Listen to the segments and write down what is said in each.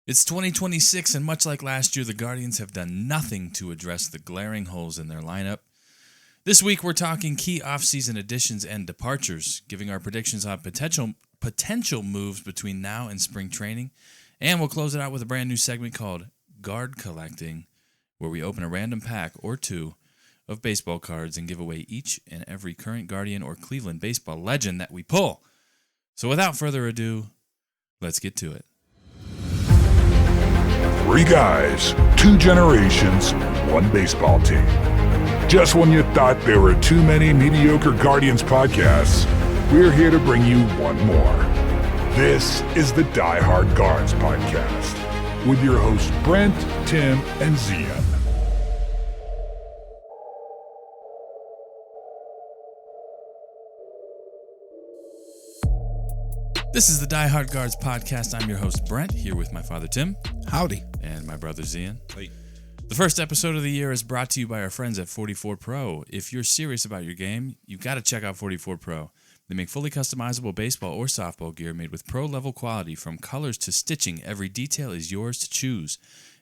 It's 2026, and much like last year, the Guardians have done nothing to address the glaring holes in their lineup. This week, we're talking key offseason additions and departures, giving our predictions on potential moves between now and spring training, and we'll close it out with a brand new segment called Guard Collecting, where we open a random pack or two of baseball cards and give away each and every current Guardian or Cleveland baseball legend that we pull. So without further ado, let's get to it. 3 guys, 2 generations, 1 baseball team. Just when you thought there were too many mediocre Guardians podcasts, we're here to bring you one more. This is the Die Hard Guards podcast with your hosts Brent, Tim, and Zian. This is the Die Hard Guards podcast. I'm your host, Brent, here with my father, Tim. Howdy. And my brother, Zian. Hey. The first episode of the year is brought to you by our friends at 44 Pro. If you're serious about your game, you've got to check out 44 Pro. They make fully customizable baseball or softball gear made with pro-level quality. From colors to stitching, every detail is yours to choose.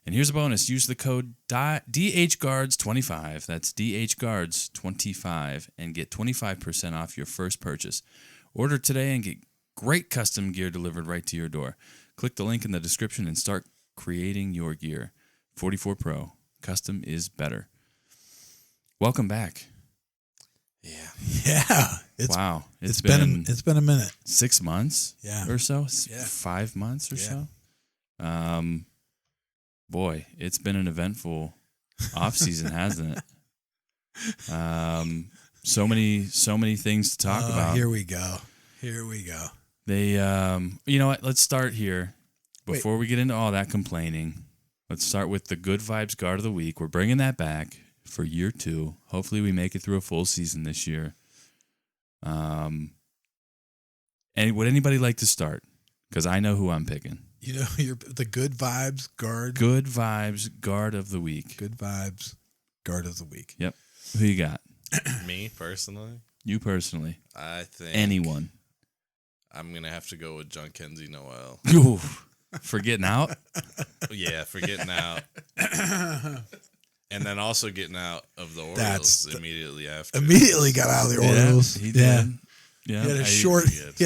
And here's a bonus. Use the code DHGuards25, that's DHGuards25, and get 25% off your first purchase. Order today and get great custom gear delivered right to your door. Click the link in the description and start creating your gear. 44 Pro. Custom is better. Welcome back. Yeah. Wow. It's been a minute. 6 months or so? Yeah. 5 months or so? Boy, it's been an eventful off-season, hasn't it? So many things to talk about. Here we go. They, you know what? Let's start here. Before we get into all that complaining, let's start with the Good Vibes Guard of the Week. We're bringing that back for year 2. Hopefully we make it through a full season this year. And would anybody like to start? Because I know who I'm picking. You know, you're the Good Vibes Guard. Good Vibes Guard of the Week. Good Vibes Guard of the Week. Yep. Who you got? Me, personally? You personally. I think... Anyone. I'm going to have to go with John Kenzie Noel. Ooh, for getting out? Yeah, for getting out. And then also getting out of the Orioles immediately after. Immediately got out of the Orioles. He did. Yeah. He had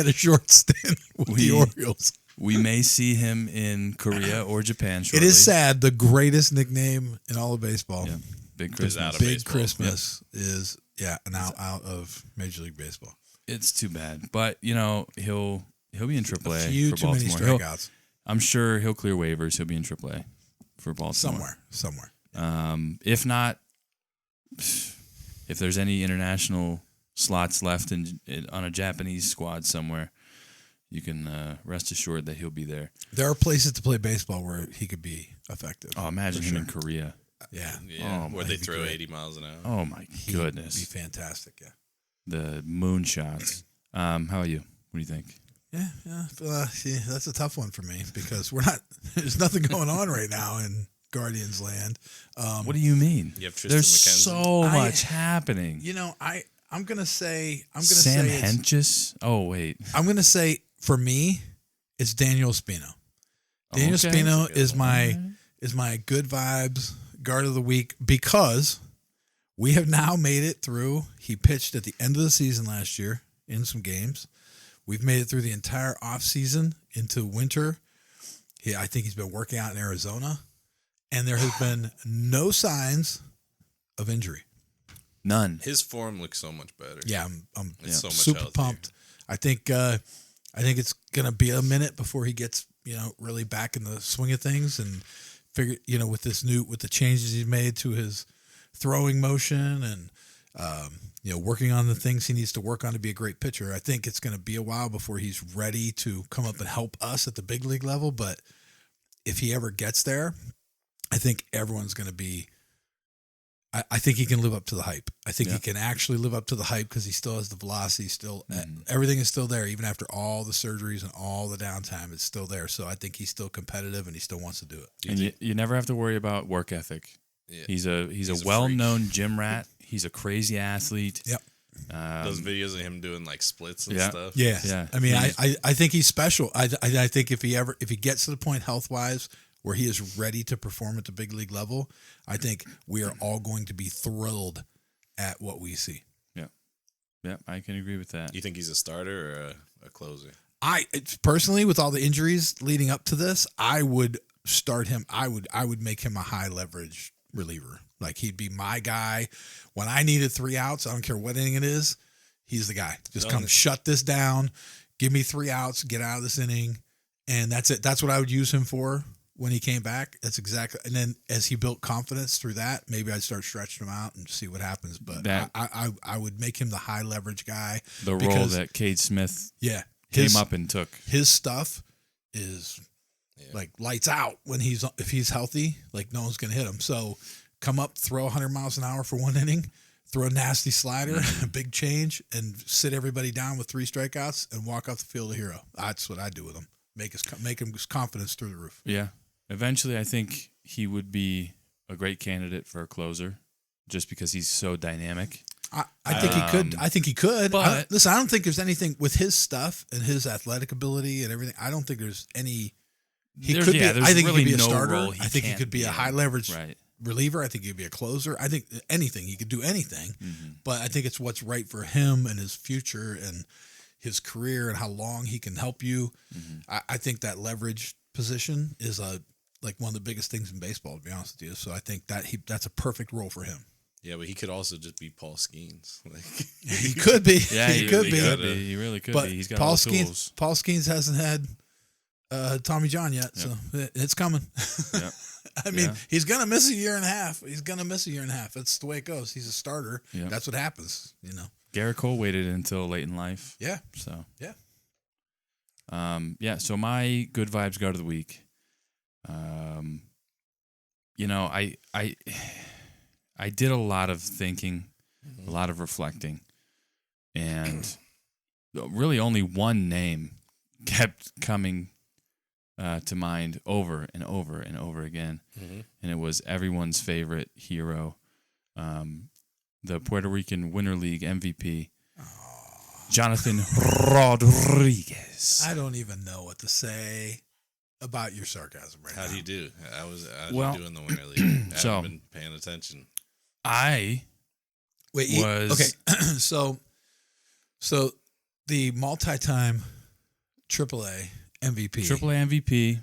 a short stint with the Orioles. We may see him in Korea or Japan shortly. It is sad. The greatest nickname in all of baseball. Yeah. Big Christmas. Big Christmas is now out of Major League Baseball. It's too bad, but you know he'll be in AAA for Too many Baltimore. strikeouts. I'm sure he'll clear waivers. He'll be in AAA for Baltimore somewhere. If not, if there's any international slots left on a Japanese squad somewhere, you can rest assured that he'll be there. There are places to play baseball where he could be effective. Oh, imagine him in Korea. Yeah. Where they throw 80 miles an hour. Oh my goodness, He'd be fantastic. Yeah. The moon shots. How are you? What do you think? Yeah. See, that's a tough one for me because there's nothing going on right now in Guardians land. What do you mean? You have Tristan There's McKenzie. so much happening. You know, I'm gonna say Sam Hentges. Oh wait, I'm gonna say for me, it's Daniel Espino. Daniel Okay. Espino is my Good Vibes Guard of the Week because we have now made it through. He pitched at the end of the season last year in some games. We've made it through the entire offseason into winter. I think he's been working out in Arizona, and there has been no signs of injury. none. His form looks so much better. Yeah, I'm so much super healthier. pumped. I think it's gonna be a minute before he gets really back in the swing of things and figure with the changes he's made to his throwing motion and working on the things he needs to work on to be a great pitcher. I think it's going to be a while before he's ready to come up and help us at the big league level. But if he ever gets there, I think everyone's going to be. I think he can live up to the hype. I think he can actually live up to the hype because he still has the velocity. Still, everything is still there, even after all the surgeries and all the downtime. It's still there. So I think he's still competitive and he still wants to do it. And you never have to worry about work ethic. Yeah. He's a well-known gym rat. He's a crazy athlete. Yep. Those videos of him doing like splits and stuff. Yeah. I mean, I think he's special. I think if he gets to the point health-wise where he is ready to perform at the big league level, I think we are all going to be thrilled at what we see. Yeah, I can agree with that. You think he's a starter or a closer? Personally, with all the injuries leading up to this, I would start him. I would make him a high leverage reliever. Like, he'd be my guy when I needed 3 outs. I don't care what inning it is. He's the guy. Just come shut this down. Give me 3 outs. Get out of this inning, and that's it. That's what I would use him for when he came back. That's exactly. And then as he built confidence through that, maybe I'd start stretching him out and see what happens. But I would make him the high leverage guy. The role that Cade Smith came up and took. His stuff is like lights out if he's healthy. Like, no one's gonna hit him. So come up, throw 100 miles an hour for 1 inning, throw a nasty slider, a big change, and sit everybody down with 3 strikeouts and walk off the field a hero. That's what I do with him. Make him confidence through the roof. Yeah. Eventually, I think he would be a great candidate for a closer, just because he's so dynamic. I think he could. I think he could. But listen, I don't think there's anything with his stuff and his athletic ability and everything. I don't think there's any. He could be. I think really he could be a no starter. role I think he could be a high leverage right. reliever. I think he'd be a closer. I think anything. He could do anything. Mm-hmm. But I think it's what's right for him and his future and his career and how long he can help you. Mm-hmm. I think that leverage position is like one of the biggest things in baseball, to be honest with you. So I think that's a perfect role for him. Yeah, but he could also just be Paul Skeens. Like, he could be. Yeah, he could be. He really could but be. He's got Paul all the Skeens, tools. Paul Skeens hasn't had Tommy John yet, so it's coming. Yep. I mean, he's going to miss a year and a half. That's the way it goes. He's a starter. Yep. That's what happens, Garrett Cole waited until late in life. Yeah. So. Yeah. So my good vibes guard of the week. I did a lot of thinking, a lot of reflecting, and really only one name kept coming to mind over and over and over again, and it was everyone's favorite hero, the Puerto Rican Winter League MVP, Jonathan Rodriguez. I don't even know what to say about your sarcasm right now. how do you do? How'd you do in the Winter League? I haven't been paying attention. Okay. So the multi-time AAA MVP,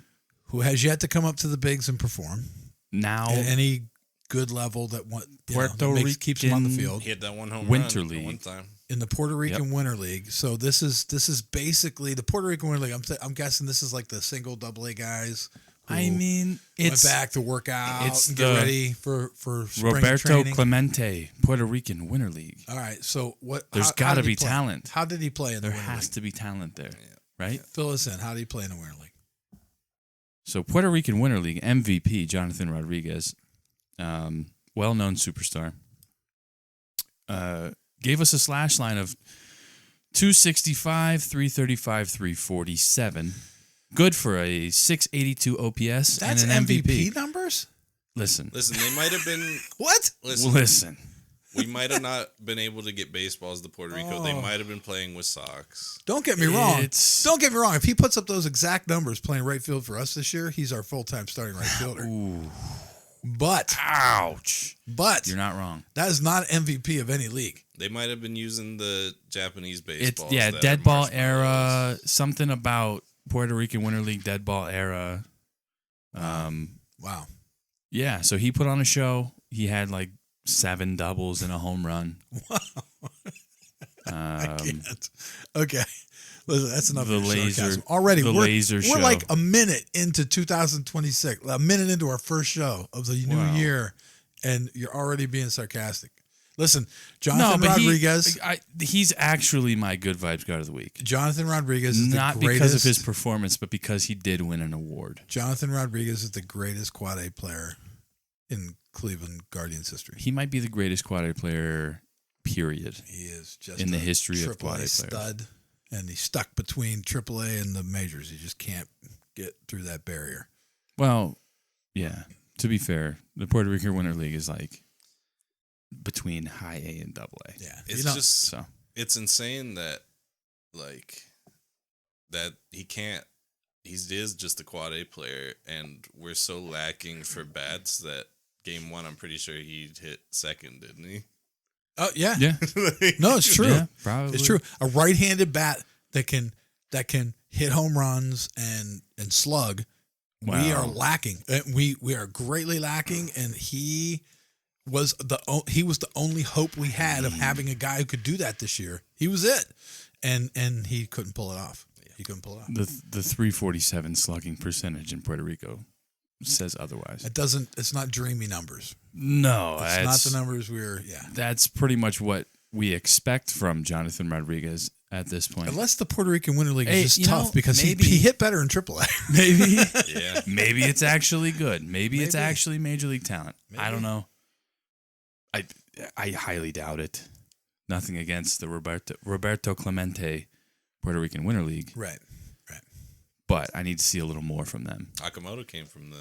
who has yet to come up to the bigs and perform now at any good level that keeps him on the field. He had that one home Winter run League. one time. In the Puerto Rican Winter League. So this is basically the Puerto Rican Winter League. I'm guessing this is like the single AA guys. I mean, went back to work out it's and get ready for spring Roberto training. Clemente Puerto Rican Winter League. All right, so what? There's got to be talent. How did he play in the There Winter has League? to be talent there, right? Fill us in. How did he play in the Winter League? So Puerto Rican Winter League MVP Jonathan Rodriguez, well-known superstar, gave us a slash line of 265, 335, 347. Good for a 682 OPS That's and an MVP numbers? Listen, they might have been. What? Listen. We might have not been able to get baseballs to Puerto Rico. They might have been playing with Sox. Don't get me wrong. It's- Don't get me wrong. If he puts up those exact numbers playing right field for us this year, he's our full-time starting right fielder. Ooh. But You're not wrong. that is not MVP of any league. They might have been using the Japanese baseballs. It's dead ball era. Something about Puerto Rican Winter League dead ball era. Wow. Yeah, so he put on a show. He had like 7 doubles and a home run. Wow. I can't. Okay. Listen, that's enough The of your laser- sarcasm. Already, the we're laser show. like a minute into 2026, a minute into our first show of the new year, and you're already being sarcastic. Listen, Jonathan Rodriguez. He's actually my good vibes guard of the week. Jonathan Rodriguez is Not the greatest. because of his performance, but because he did win an award. Jonathan Rodriguez is the greatest quad A player in Cleveland Guardians history. He might be the greatest quad A player, period. He is just in the history of AAA quad A players. stud, and he's stuck between AAA and the majors. He just can't get through that barrier. Well, yeah. To be fair, the Puerto Rican Winter League is like between high A and double A. Yeah, It's insane that that he can't he is just a quad A player, and we're so lacking for bats that game 1, I'm pretty sure he hit second, didn't he? Oh yeah, Yeah. no, it's true. Yeah, probably. It's true. A right-handed bat that can hit home runs and slug. Wow. We are lacking. We are greatly lacking, and he was the only hope we had of having a guy who could do that this year. He was it, and he couldn't pull it off. He couldn't pull it off. The 347 slugging percentage in Puerto Rico says otherwise. It's not dreamy numbers. No, It's not the numbers That's pretty much what we expect from Jonathan Rodriguez at this point. Unless the Puerto Rican Winter League Hey, is just you know, tough because maybe- he hit better in AAA. Maybe, Yeah. maybe it's actually good. Maybe it's Maybe. actually major league talent. I Maybe. don't know. I highly doubt it. Nothing against the Roberto Clemente Puerto Rican Winter League, Right. but I need to see a little more from them. Akamoto came from the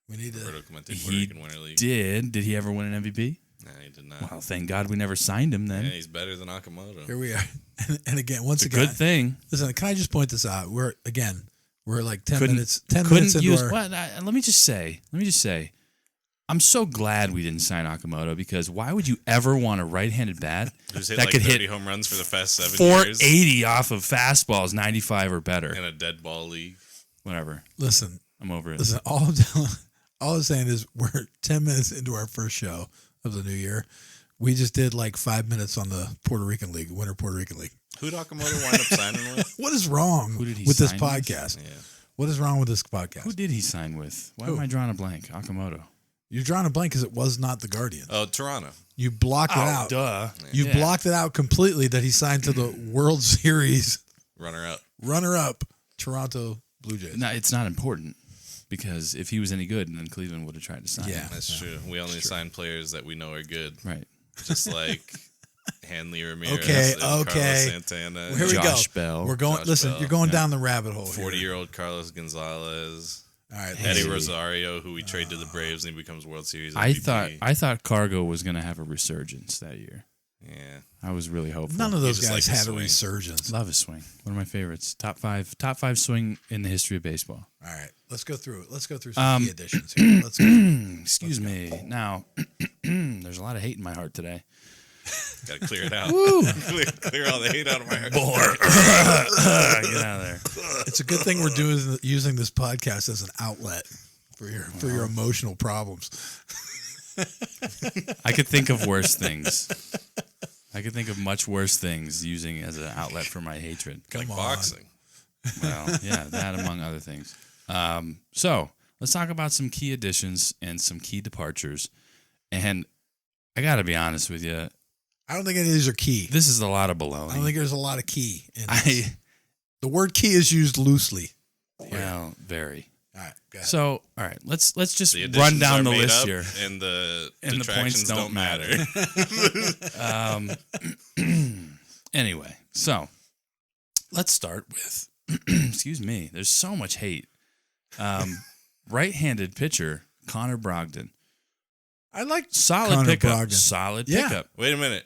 We need to. Roberto Clemente Puerto He Rican Winter League. Did he ever win an MVP? Nah, he did not. Well, thank God we never signed him then. Yeah, he's better than Akamoto. Here we are, and again, once It's a again, good thing. listen. Can I just point this out? We're like 10 Couldn't- minutes. 10 minutes into use. our. Well, let me just say. I'm so glad we didn't sign Akamoto because why would you ever want a right-handed bat Who's hit that like could 30 hit home runs for the past 7 years 480 off of fastballs, 95 or better? in a dead ball league. Whatever. Listen, I'm over it. all I'm saying is we're 10 minutes into our first show of the new year. We just did like 5 minutes on the Puerto Rican League, Winter Puerto Rican League. Who'd Akamoto wind up signing with? What is wrong Who did he with this sign with? podcast? Yeah. What is wrong with this podcast? Who did he sign with? Why Who? am I drawing a blank? Akamoto. You're drawing a blank because it was not the Guardian. Oh, Toronto. You blocked it out. duh. You Yeah. blocked it out completely that he signed to the World Series Runner up. runner-up Toronto Blue Jays. No, it's not important because if he was any good, then Cleveland would have tried to sign Yeah. him. That's true. We only sign players that we know are good. Right. Just like Hanley Ramirez Okay, and okay. Carlos Santana. Well, here we Josh go. Bell. We're going. Josh listen, Bell. you're going down the rabbit hole. 40-year-old Carlos Gonzalez. All right. Eddie Hey. Rosario, who we trade to the Braves and he becomes World Series I MVP. thought Cargo was going to have a resurgence that year. Yeah. I was really hopeful. None of those just guys like the had a swing. resurgence. Love his swing. One of my favorites. Top five swing in the history of baseball. All right, let's go through it. Let's go through some key additions here. Let's go. Excuse me. Now, there's a lot of hate in my heart today. Got to clear it out. clear all the hate out of my heart. Get out of there. It's a good thing we're using this podcast as an outlet for your emotional problems. I could think of worse things. I could think of much worse things using it as an outlet for my hatred. Come Like on. boxing. Well, yeah, that among other things. So let's talk about some key additions and some key departures. And I got to be honest with you, I don't think any of these are key. this is a lot of I don't baloney. think there's a lot of key. In this. The word key is used loosely. Well, very. All right, go ahead. So, all right, let's just The run additions down are the made list up here. And the And the points detractions don't don't matter. Anyway, so let's start with, excuse me, there's so much hate. Right-handed pitcher, Connor Brogdon. I like Solid Connor pickup. Brogdon. Solid Yeah. pickup. Wait a minute.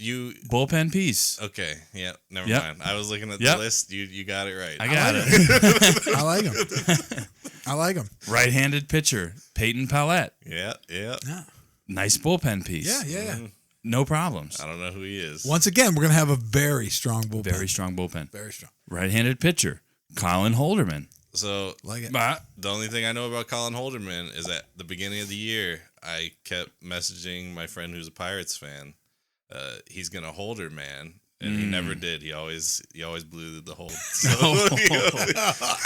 You Bullpen piece. okay? Yeah, never Yep. mind. I was looking at Yep. the list. You got it right. I got like it. I like him. I like him. Right-handed pitcher, Peyton Pallette. Yeah. Yeah, Nice bullpen piece. yeah. No problems. I don't know who he is. Once again, we're gonna have a very strong bullpen. Very strong bullpen. Very strong. Right-handed pitcher, Colin Holderman. So Like it. But the only thing I know about Colin Holderman is at the beginning of the year, I kept messaging my friend who's a Pirates fan. He's gonna Holder man, and he never did. He always blew the hold. So,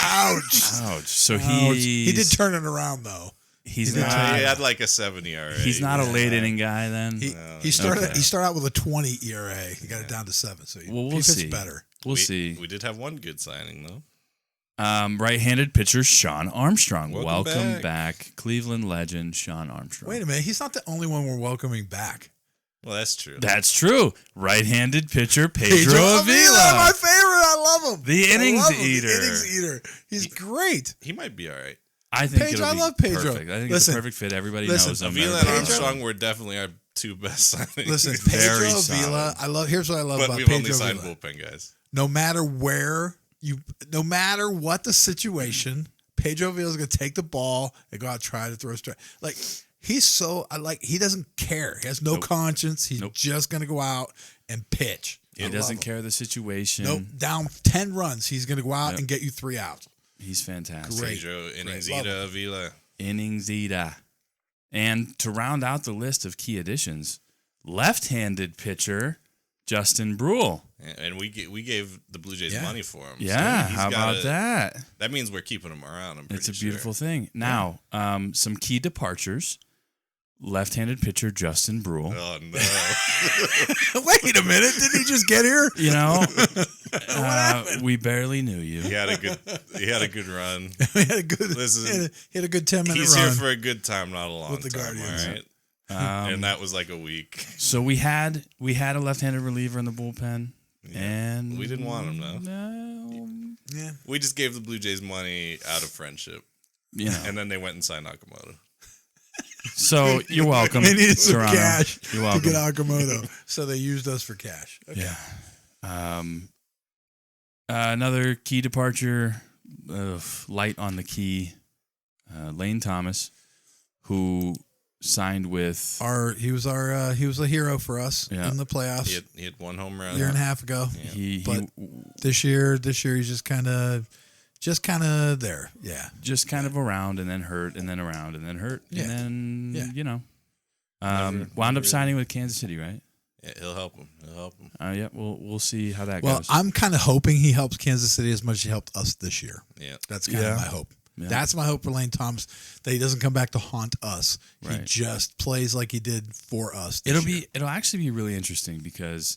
Ouch. ouch. So Ouch. he He did turn it around though. He's he did not. he had like a 7 ERA. He's not a late inning guy. Then He started Okay. he started out with a 20 ERA. He got it down to 7. So Well, we'll he fits see. better. we'll we, see. We did have one good signing though. Right-handed pitcher Sean Armstrong. Welcome back, Cleveland legend Sean Armstrong. Wait a minute. He's not the only one we're welcoming back. Well, that's true. That's true. Right-handed pitcher Pedro Avila, Avila. my favorite. I love him. The I innings love him. eater. The innings eater. He's great. He might be all right. I think Pedro, it'll be I love Pedro. perfect. I think Listen, it's a perfect fit. Everybody listen, knows him. Avila and Everybody Armstrong knows were definitely our two best signings. Listen, Very Pedro solid. Avila. Here's what I love but about we've Pedro only signed Avila. bullpen guys. No matter where no matter what the situation, Pedro Avila's going to take the ball and go out and try to throw a strike. Like, he's so, he doesn't care. He has no conscience. He's just going to go out and pitch. He doesn't care the situation. Nope. Down 10 runs, he's going to go out and get you 3 outs. He's fantastic. Great. Pedro Innings-Ida Avila. Innings-Ida. And to round out the list of key additions, left-handed pitcher Justin Brule. And we gave the Blue Jays money for him. Yeah, so how about that? That means we're keeping him around. It's a beautiful thing. Now, some key departures. Left-handed pitcher Justin Brule. Oh, no. Wait a minute. Didn't he just get here? You know, we barely knew you. He had a good run. he had a good, Listen, he had a good 10-minute run. He's here for a good time, not a long with the time. Guardians. All right. And that was like a week. So we had a left-handed reliever in the bullpen, and we didn't want him though. No, Yeah. We just gave the Blue Jays money out of friendship, you know. and then they went and signed Nakamoto. So you're welcome. They needed some Toronto. cash You're to welcome. get Akamoto, so they used us for cash. Okay. Yeah. Another key departure, light on the key, Lane Thomas, who signed with He was a hero for us in the playoffs He had 1 home run a year and a half ago. he This year he's just kind of there. Yeah. just kind of around and then hurt and then around and then hurt and then you know wound up signing with Kansas City, right? Yeah, he'll help him. Yeah, we'll see how that Well, goes. I'm kind of hoping he helps Kansas City as much as he helped us this year. Yeah. That's kind of my hope. Yeah. That's my hope for Lane Thomas, that he doesn't come back to haunt us. He just plays like he did for us. It'll actually be really interesting because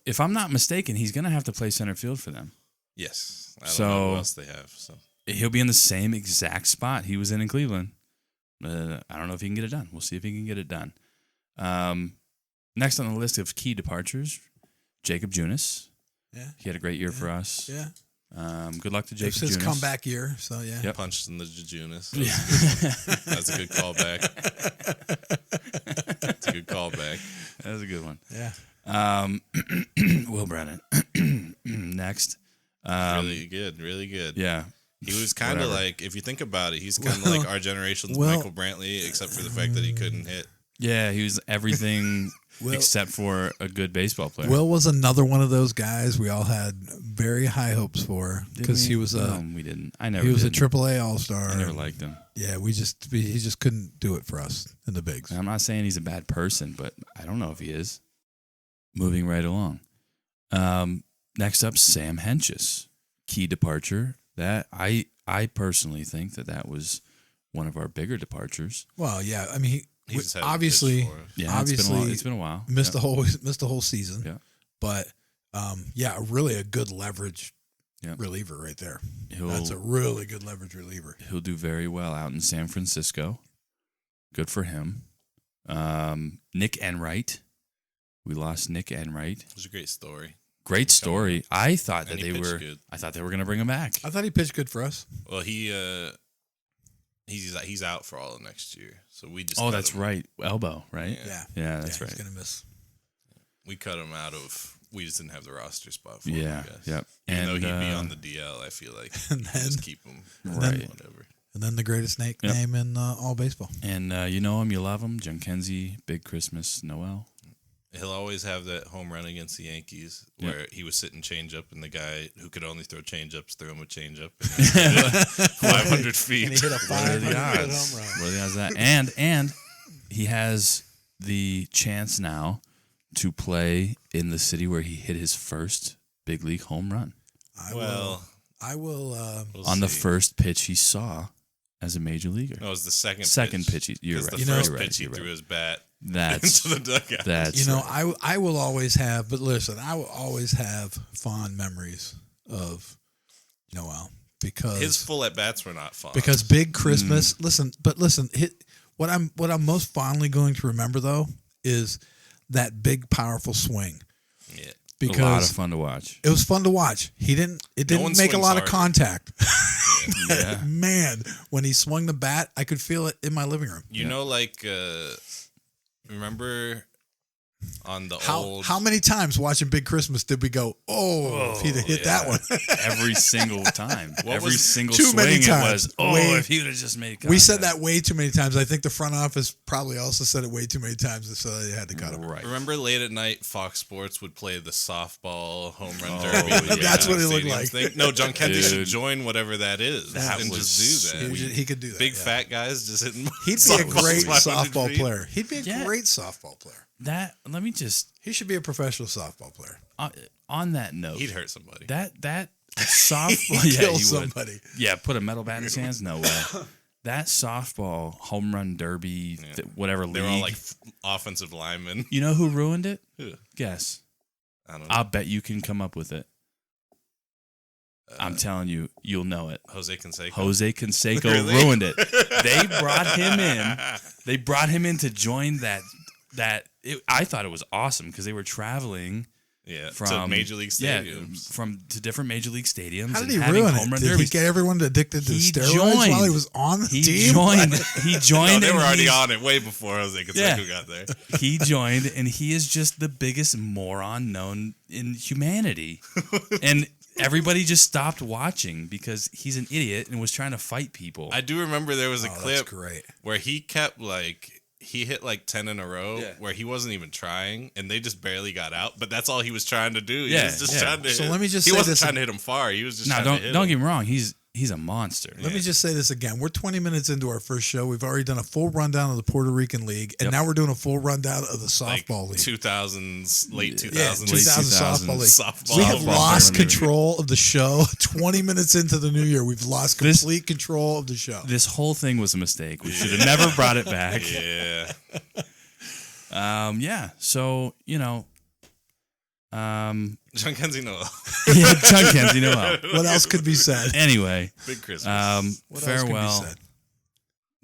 if I'm not mistaken, he's going to have to play center field for them. Yes. I don't know who else they have. So he'll be in the same exact spot he was in Cleveland. I don't know if he can get it done. We'll see if he can get it done. Next on the list of key departures, Jacob Junis. Yeah, he had a great year for us. Yeah. Good luck to Jacob Junis. It's his Junis. comeback year, so yeah. Yep. Punched in the Junis. That's a good callback. That's a good callback. That was a good one. Yeah. Will Brennan. Next. Really good. Yeah. He was kind of like, if you think about it, he's kind of like our generation's Michael Brantley, except for the fact that he couldn't hit. Yeah, he was everything except for a good baseball player. Will was another one of those guys we all had very high hopes for because he was we didn't. I never. He was did. a AAA All-Star. I never liked him. Yeah, he just couldn't do it for us in the bigs. I'm not saying he's a bad person, but I don't know if he is. Moving right along. Next up, Sam Hentges, key departure. That I personally think that was one of our bigger departures. Well, yeah, I mean, He's had obviously, it's been a while. Missed the whole season. Yeah, but really a good leverage reliever right there. That's a really good leverage reliever. He'll do very well out in San Francisco. Good for him. Nick Enright. We lost Nick Enright. It was a great story. Great story. I thought that he they were. good. I thought they were going to bring him back. I thought he pitched good for us. Well, he's out for all of next year, so we just. Oh, that's right. Elbow, right? Yeah, that's right. He's gonna miss. We cut him out of. We just didn't have the roster spot for him. I guess. Yep. Even though he'd be on the DL, I feel like just keep him. Right. Whatever. And then the greatest name in all baseball. And you know him, you love him, Junkenzie, Big Christmas, Noel. He'll always have that home run against the Yankees where he was sitting changeup and the guy who could only throw changeups threw him a changeup. 500 feet. And he hit a 500 home run. What are the odds of that? And he has the chance now to play in the city where he hit his first big league home run. I will. We'll on the see. first pitch he saw as a major leaguer. No, it was the second pitch. You're right. The first pitch he threw his bat That's into the dugout. That's I will always have, but listen, I will always have fond memories of Noel because his full at bats were not fun. Because Big Christmas. Listen, what I'm most fondly going to remember though is that big powerful swing. Yeah. Because a lot of fun to watch. It was fun to watch. It didn't make a lot of contact. Yeah. Man, when he swung the bat, I could feel it in my living room. You know, like remember on the How old. how many times watching Big Christmas did we go, if he'd have hit that one? Every single time. Every single too swing many it times? was, if he would have just made contact. We said that way too many times. I think the front office probably also said it way too many times, so they had to cut him. Right. Remember late at night, Fox Sports would play the softball home run Oh, derby. yeah. That's what it looked Stadiums like. thing. No, John Kenty Dude. should join whatever that is That and was just do that. He could do that. Big yeah. fat guys just hitting. He'd be a softballs great 500 softball feet. player. He'd be a Yeah. great softball player. Let me just, He should be a professional softball player. on that note, He'd hurt somebody. that softball, He'd yeah, kill he somebody. would. Yeah, put a metal bat in his hands? No way. That softball home run derby, whatever league. They were all like offensive linemen. You know who ruined it? Who? Guess. I don't know. I'll bet you can come up with it. I'm telling you, you'll know it. Jose Canseco. Jose Canseco Really? ruined it. They brought him in. They brought him in to join that. I thought it was awesome because they were traveling Yeah, from to major league yeah, stadiums. to different major league stadiums. How did and he having ruin home it? run Did he derbies. get everyone addicted to He steroids joined. while he was on the He team? joined. He No, joined. they and were already he's- on it way before Jose Canseco Yeah. got there. He joined, and he is just the biggest moron known in humanity. And everybody just stopped watching because he's an idiot and was trying to fight people. I do remember there was a Oh, that's clip great. where he kept he hit like 10 in a row Yeah. where he wasn't even trying and they just barely got out, but that's all he was trying to do. He Yeah, was just yeah. trying to So hit. let me just he say wasn't this- trying to hit him far. He was just Now, trying to hit don't him. get me wrong. He's a monster. Let me just say this again. We're 20 minutes into our first show. We've already done a full rundown of the Puerto Rican League, and Yep. now we're doing a full rundown of the like softball league. 2000s, late 2000s. Yeah, 2000 2000s softball league. softball. We have Softball lost Premier League. control of the show. 20 minutes into the new year, we've lost complete control of the show. This whole thing was a mistake. We should have never brought it back. Yeah. Yeah. So John Kenzie Noel. yeah, Chuck Kenzie, What else could be said? Anyway, Big Christmas. What farewell. else could be said?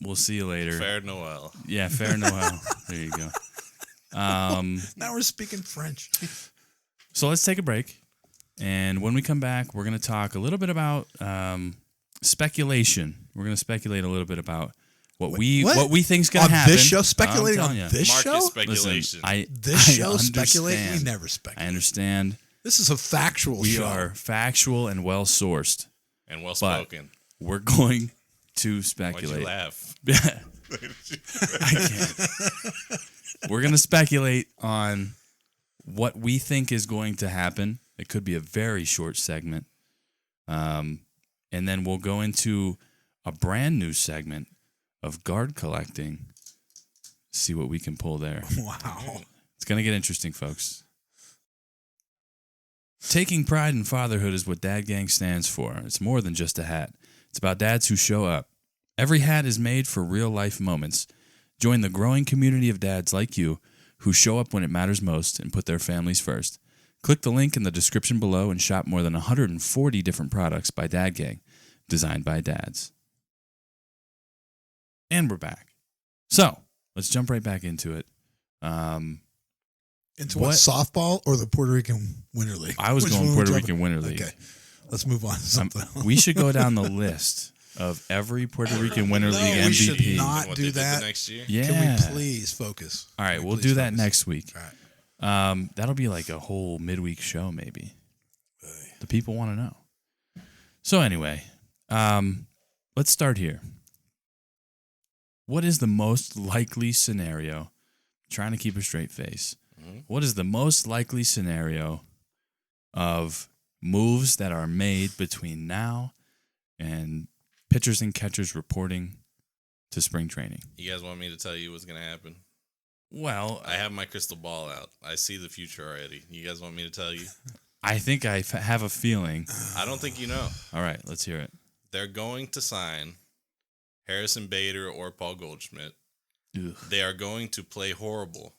We'll see you later. Fair Noel. Yeah, fair Noel. There you go. Now we're speaking French. So let's take a break, and when we come back, we're going to talk a little bit about speculation. We're going to speculate a little bit about what we think's going On to happen this show? I'm Speculating on telling ya. this Market show? speculation. Listen, This I show speculating? We understand. never speculate. I understand. This is a factual We show. are factual and well sourced. and well But spoken. we're going to Why'd speculate. you laugh? I can't. We're going to speculate on what we think is going to happen. It could be a very short segment. And then we'll go into a brand new segment of guard collecting. See what we can pull there. Wow. It's going to get interesting, folks. Taking pride in fatherhood is what DadGang stands for. It's more than just a hat. It's about dads who show up. Every hat is made for real-life moments. Join the growing community of dads like you who show up when it matters most and put their families first. Click the link in the description below and shop more than 140 different products by DadGang, designed by dads. And we're back. So, let's jump right back into it. Into what? Softball or the Puerto Rican Winter League? I was Which going one Puerto would you- Rican Winter League. Okay. Let's move on to something else. We should go down the list of every Puerto Rican Winter No, League we should MVP. not And what do they did that. the next year. Yeah. Can we please focus? All right, Can we we'll please do that focus? next week. All right. That'll be like a whole midweek show, maybe. The people want to know. So anyway, let's start here. What is the most likely scenario? Trying to keep a straight face. What is the most likely scenario of moves that are made between now and pitchers and catchers reporting to spring training? You guys want me to tell you what's going to happen? Well, I have my crystal ball out. I see the future already. You guys want me to tell you? I think I have a feeling. I don't think you know. All right, let's hear it. They're going to sign Harrison Bader or Paul Goldschmidt. Ugh. They are going to play horrible.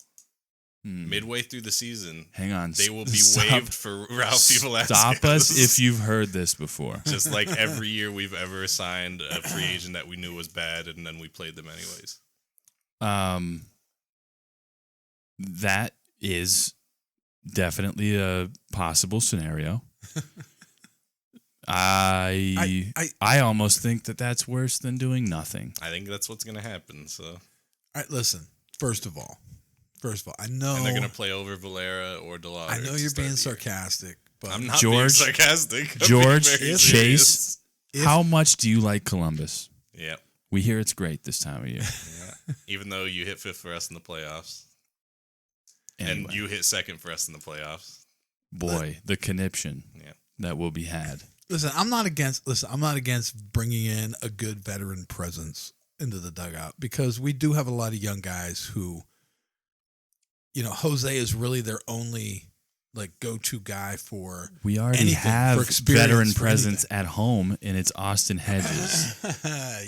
Midway through the season, Hang on. they will be Stop. waived for Ralphie Velasquez. Stop us if you've heard this before. Just like every year we've ever signed a free agent that we knew was bad, and then we played them anyways. That is definitely a possible scenario. I almost think that that's worse than doing nothing. I think that's what's going to happen. So All right, listen. First of all, First of all, I know. And they're going to play over Valera or DeLauder. I know to you're start being the year. sarcastic, but I'm not George- being sarcastic. I'm George, being very Chase, serious. how much do you like Columbus? Yeah. We hear it's great this time of year. Yeah. Even though you hit 5th for us in the playoffs. Anyway, And you hit 2nd for us in the playoffs. boy, the conniption Yeah. that will be had. listen, I'm not against bringing in a good veteran presence into the dugout because we do have a lot of young guys who, Jose is really their only go-to guy for We already anything, for have experience, veteran for presence at home, and it's Austin Hedges.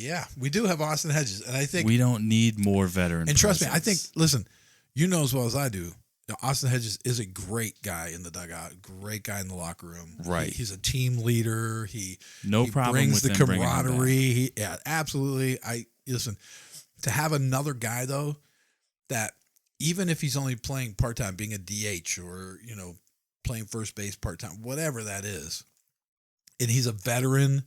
yeah, we do have Austin Hedges, and I think We don't need more veteran and trust me, I presence. think listen, you know as well as I do, Austin Hedges is a great guy in the dugout, great guy in the locker room. Right. He's a team leader. No he problem brings with the them bringing him back. camaraderie. Yeah, absolutely. Listen, to have another guy though that even if he's only playing part-time, being a DH or, playing first base part-time, whatever that is, and he's a veteran,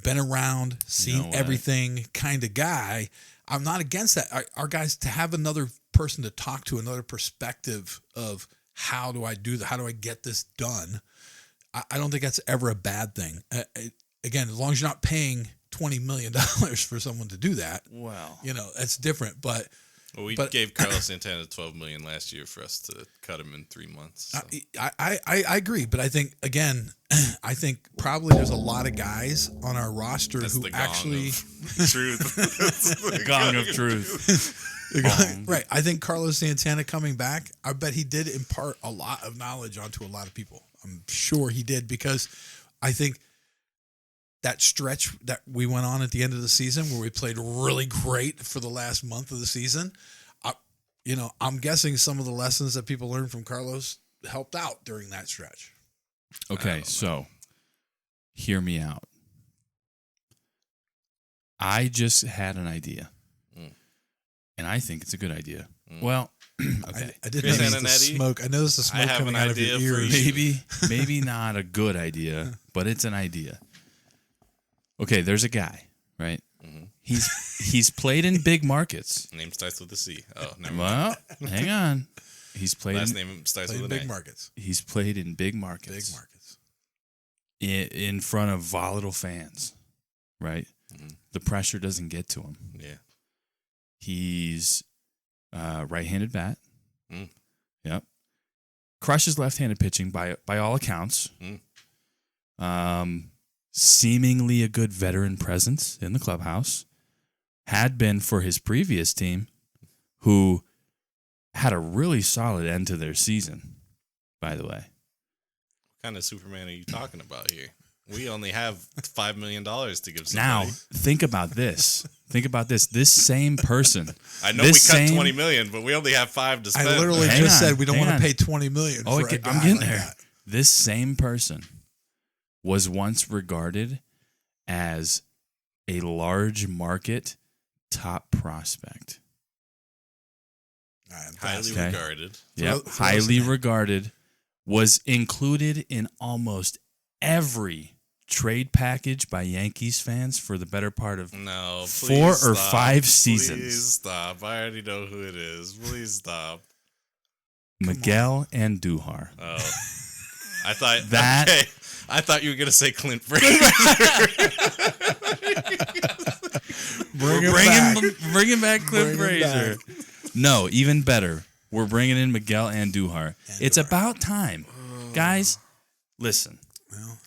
been around, seen what? everything kind of guy, I'm not against that. Our guys, to have another person to talk to, another perspective of how do I do that? How do I get this done? I don't think that's ever a bad thing. Again, as long as you're not paying $20 million for someone to do that, Well, that's different. But Well, we gave Carlos Santana $12 million last year for us to cut him in 3 months. So. I agree. But I think, again, probably there's a lot of guys on our roster That's who the gong actually. of truth. That's the gong of truth. Right. I think Carlos Santana coming back, I bet he did impart a lot of knowledge onto a lot of people. I'm sure he did, because I think that stretch that we went on at the end of the season where we played really great for the last month of the season, I'm guessing some of the lessons that people learned from Carlos helped out during that stretch. Okay, so hear me out. I just had an idea, and I think it's a good idea. Well, okay. I didn't Chris notice the Antonetti, smoke. I noticed the I smoke have coming an out of your idea for ears. you. maybe not a good idea, but it's an idea. Okay, there's a guy, right? Mm-hmm. He's played in big markets. Name starts with a C. Oh, never mind. Well, hang on. He's played Last in, name starts Playing with an big A. markets. he's played in big markets. Big markets. In front of volatile fans, right? Mhm. The pressure doesn't get to him. Yeah. He's right-handed bat. Mm. Yep. Crushes left-handed pitching by all accounts. Seemingly a good veteran presence in the clubhouse. Had been for his previous team, who had a really solid end to their season, by the way. What kind of Superman are you talking about here? We only have $5 million to give somebody. Now, think about this. This same person. I know we this cut same- $20 million, but we only have $5 to I spend. literally Hang just on, said we don't hang want to on. pay $20 million. Oh, for a I'm guy getting like there. that. This same person was once regarded as a large market top prospect. Highly Okay. regarded. Yep, Throw us highly in there. regarded, was included in almost every trade package by Yankees fans for the better part of No, please 4 or stop. 5 seasons. Please stop. I already know who it is. Please stop. Miguel Andujar. Oh, I thought That- Okay. I thought you were gonna say Clint Frazier. Bringing back Cliff Bring him Frazier. No, even better. We're bringing in Miguel Andujar. It's about time. Guys, listen.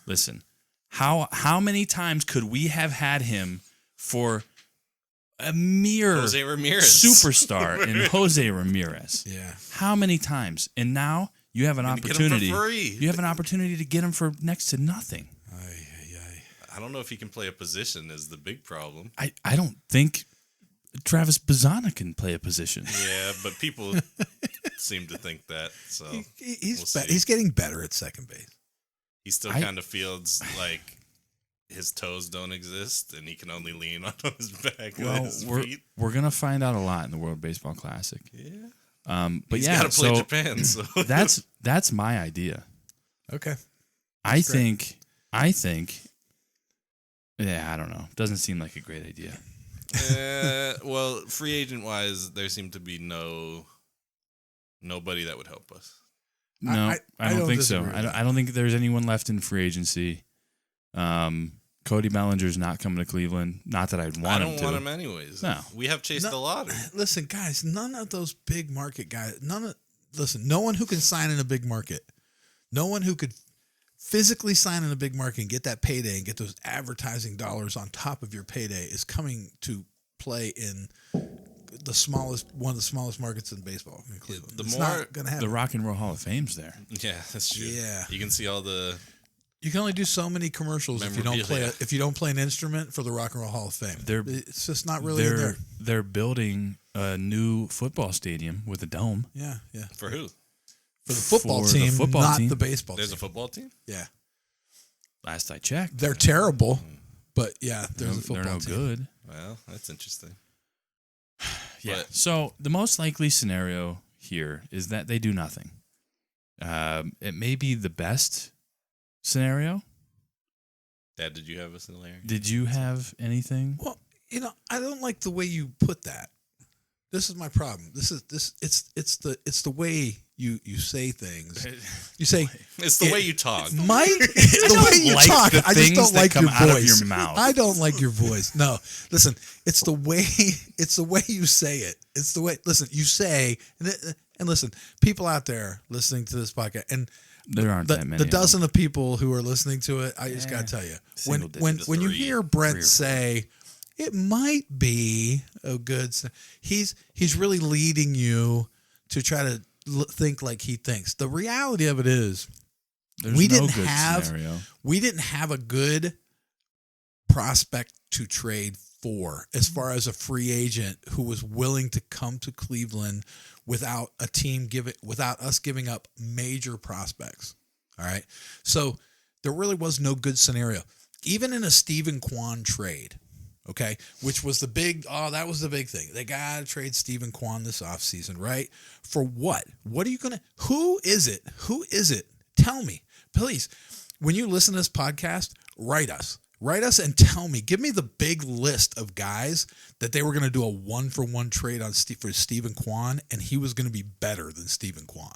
Listen. How many times could we have had him for a mere Jose Ramirez. superstar in Jose Ramirez? Yeah. How many times? And now you have an Gonna get him for opportunity. free. You have an opportunity to get him for next to nothing. I don't know if he can play a position is the big problem. I don't think Travis Bazzana can play a position. Yeah, but people seem to think that. So He's we'll see. he's getting better at second base. He still kind of feels like his toes don't exist and he can only lean on his back Well, and his feet. we're gonna find out a lot in the World Baseball Classic. Yeah. But He's yeah, got to play so Japan. So that's my idea. Okay. I think. Yeah, I don't know. Doesn't seem like a great idea. Well, free agent wise, there seemed to be nobody that would help us. No, I don't think so. disagree with that. I don't think there's anyone left in free agency. Cody Bellinger's not coming to Cleveland. Not that I'd want him to. I don't want him anyways. No. We have chased the lottery. Listen, guys, none of those big market guys, no one who can sign in a big market, no one who could physically sign in a big market and get that payday and get those advertising dollars on top of your payday is coming to play in one of the smallest markets in baseball in Cleveland. The it's more- not going to happen. The Rock and Roll Hall of Fame's there. Yeah, that's true. Yeah. You can see all the. You can only do so many commercials if you don't play Memorabilia. if you don't play an instrument for the Rock and Roll Hall of Fame. It's just not really in there. They're building a new football stadium with a dome. Yeah. For who? For the football For the team, football not team. the baseball There's a team. football team? Yeah. Last I checked, They're terrible, but yeah, there's a football they're no team. good. Well, that's interesting. Yeah. But- So the most likely scenario here is that they do nothing. It may be the best scenario. Dad, did you have a scenario? Did you have anything? Well, I don't like the way you put that. This is my problem. It's the way you say things. You say It's the way you talk. Mike. The way you like talk. the I just things don't that like come your out of voice. your mouth. I don't like your voice. No, listen. It's the way. It's the way you say it. It's the way. Listen, you say and listen. People out there listening to this podcast and. There aren't that many. The of them. dozen of people who are listening to it, I just got to tell you, Single when digits. you Three. hear Three or Brent four. say it might be a good, he's really leading you to try to think like he thinks. The reality of it is, There's we no didn't good have scenario. we didn't have a good prospect to trade for as far as a free agent who was willing to come to Cleveland without us giving up major prospects. All right. So there really was no good scenario. Even in a Stephen Kwan trade, okay, which was that was the big thing. They got to trade Stephen Kwan this offseason, right? For what? What are you going to, who is it? Tell me, please. When you listen to this podcast, write us and tell me, give me the big list of guys that they were going to do a 1-for-1 trade on for Stephen Kwan, and he was going to be better than Stephen Kwan.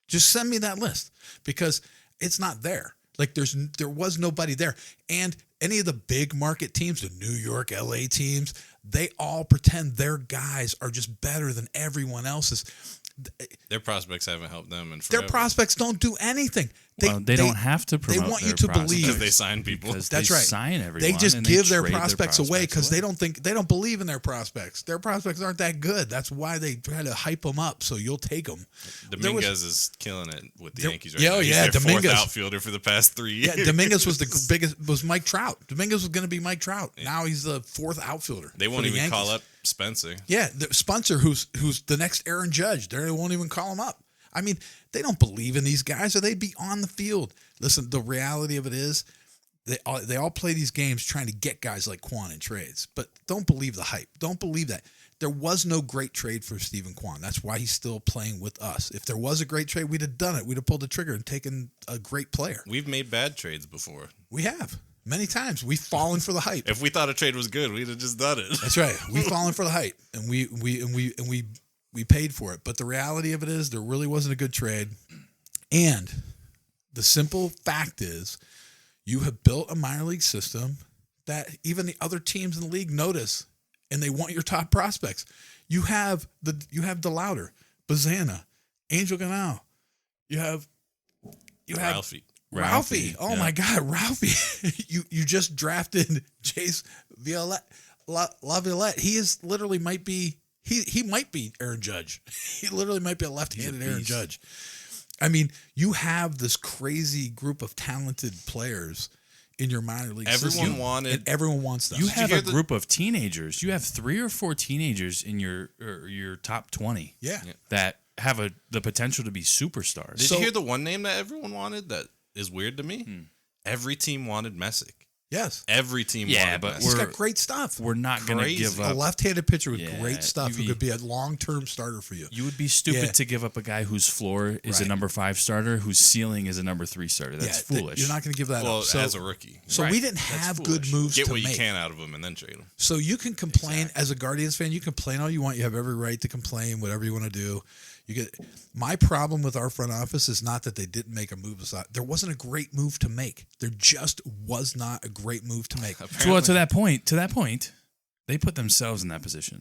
Just send me that list because it's not there. Like there was nobody there. And any of the big market teams, the New York, LA teams, they all pretend their guys are just better than everyone else's. Their prospects haven't helped them in Their forever. prospects don't do anything. They don't have to promote They want you their to prospects believe. Because they sign people. because That's they right. sign everyone. They just and give their trade prospects away because away. they don't believe in their prospects. Their prospects aren't that good. That's why they try to hype them up so you'll take them. Dominguez is killing it with the Yankees right Yeah, now. oh, He's yeah, their Dominguez. fourth outfielder for the past 3 years. Yeah, Dominguez was Mike Trout. Dominguez was going to be Mike Trout. Now he's the fourth outfielder. They won't for the even call Yankees. up Spencer. Yeah, the Spencer, who's the next Aaron Judge. They won't even call him up. I mean, they don't believe in these guys, or they'd be on the field. Listen, the reality of it is, they all play these games trying to get guys like Kwan in trades, but don't believe the hype. Don't believe that. There was no great trade for Stephen Kwan. That's why he's still playing with us. If there was a great trade, we'd have done it. We'd have pulled the trigger and taken a great player. We've made bad trades before. We have many times. We've fallen for the hype. If we thought a trade was good, we'd have just done it. That's right. We've fallen for the hype, and we paid for it. But the reality of it is, there really wasn't a good trade. And the simple fact is, you have built a minor league system that even the other teams in the league notice, and they want your top prospects. You have DeLauder, Bazana, Angel Ganal. You have Ralphie. Oh my God, Ralphie! you just drafted Jace Laviolette. He is literally might be Aaron Judge. He literally might be a left-handed Aaron Judge. I mean, you have this crazy group of talented players in your minor league system. And everyone wants them. You have a group of teenagers. You have 3 or 4 teenagers in your top 20. Yeah. That have the potential to be superstars. Did you hear the one name that everyone wanted that is weird to me? Every team wanted Messick. Yes. Every team Yeah, wanted but Messi. He's got great stuff. We're not going to Crazy. give A up. left-handed pitcher with Yeah, great stuff who you'd could be a long-term starter for you. You would be stupid Yeah. to give up a guy whose floor is a Right. number 5 starter, whose ceiling is a number 3 starter. That's foolish. You're not going to give that Well, up. So, as a rookie. so Right. we didn't That's have foolish. good moves Get to what make. you can out of him and then trade him. So you can complain as a Guardians fan. You complain all you want. You have every right to complain, whatever you want to do. You get. My problem with our front office is not that they didn't make a move. There wasn't a great move to make. There just was not a great move to make. Well, to that point, they put themselves in that position.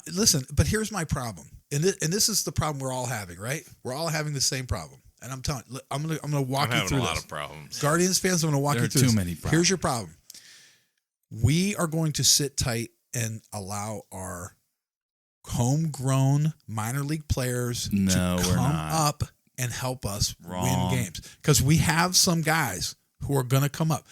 Listen, but here's my problem, and this is the problem we're all having. Right? We're all having the same problem, and I'm telling. I'm gonna walk I'm you having through a lot this. of problems. Guardians fans, I'm going to walk There you are through too this. many problems. Here's your problem. We are going to sit tight and allow our homegrown minor league players No, to we're come not. up and help us Wrong. win games. Because we have some guys who are going to come up.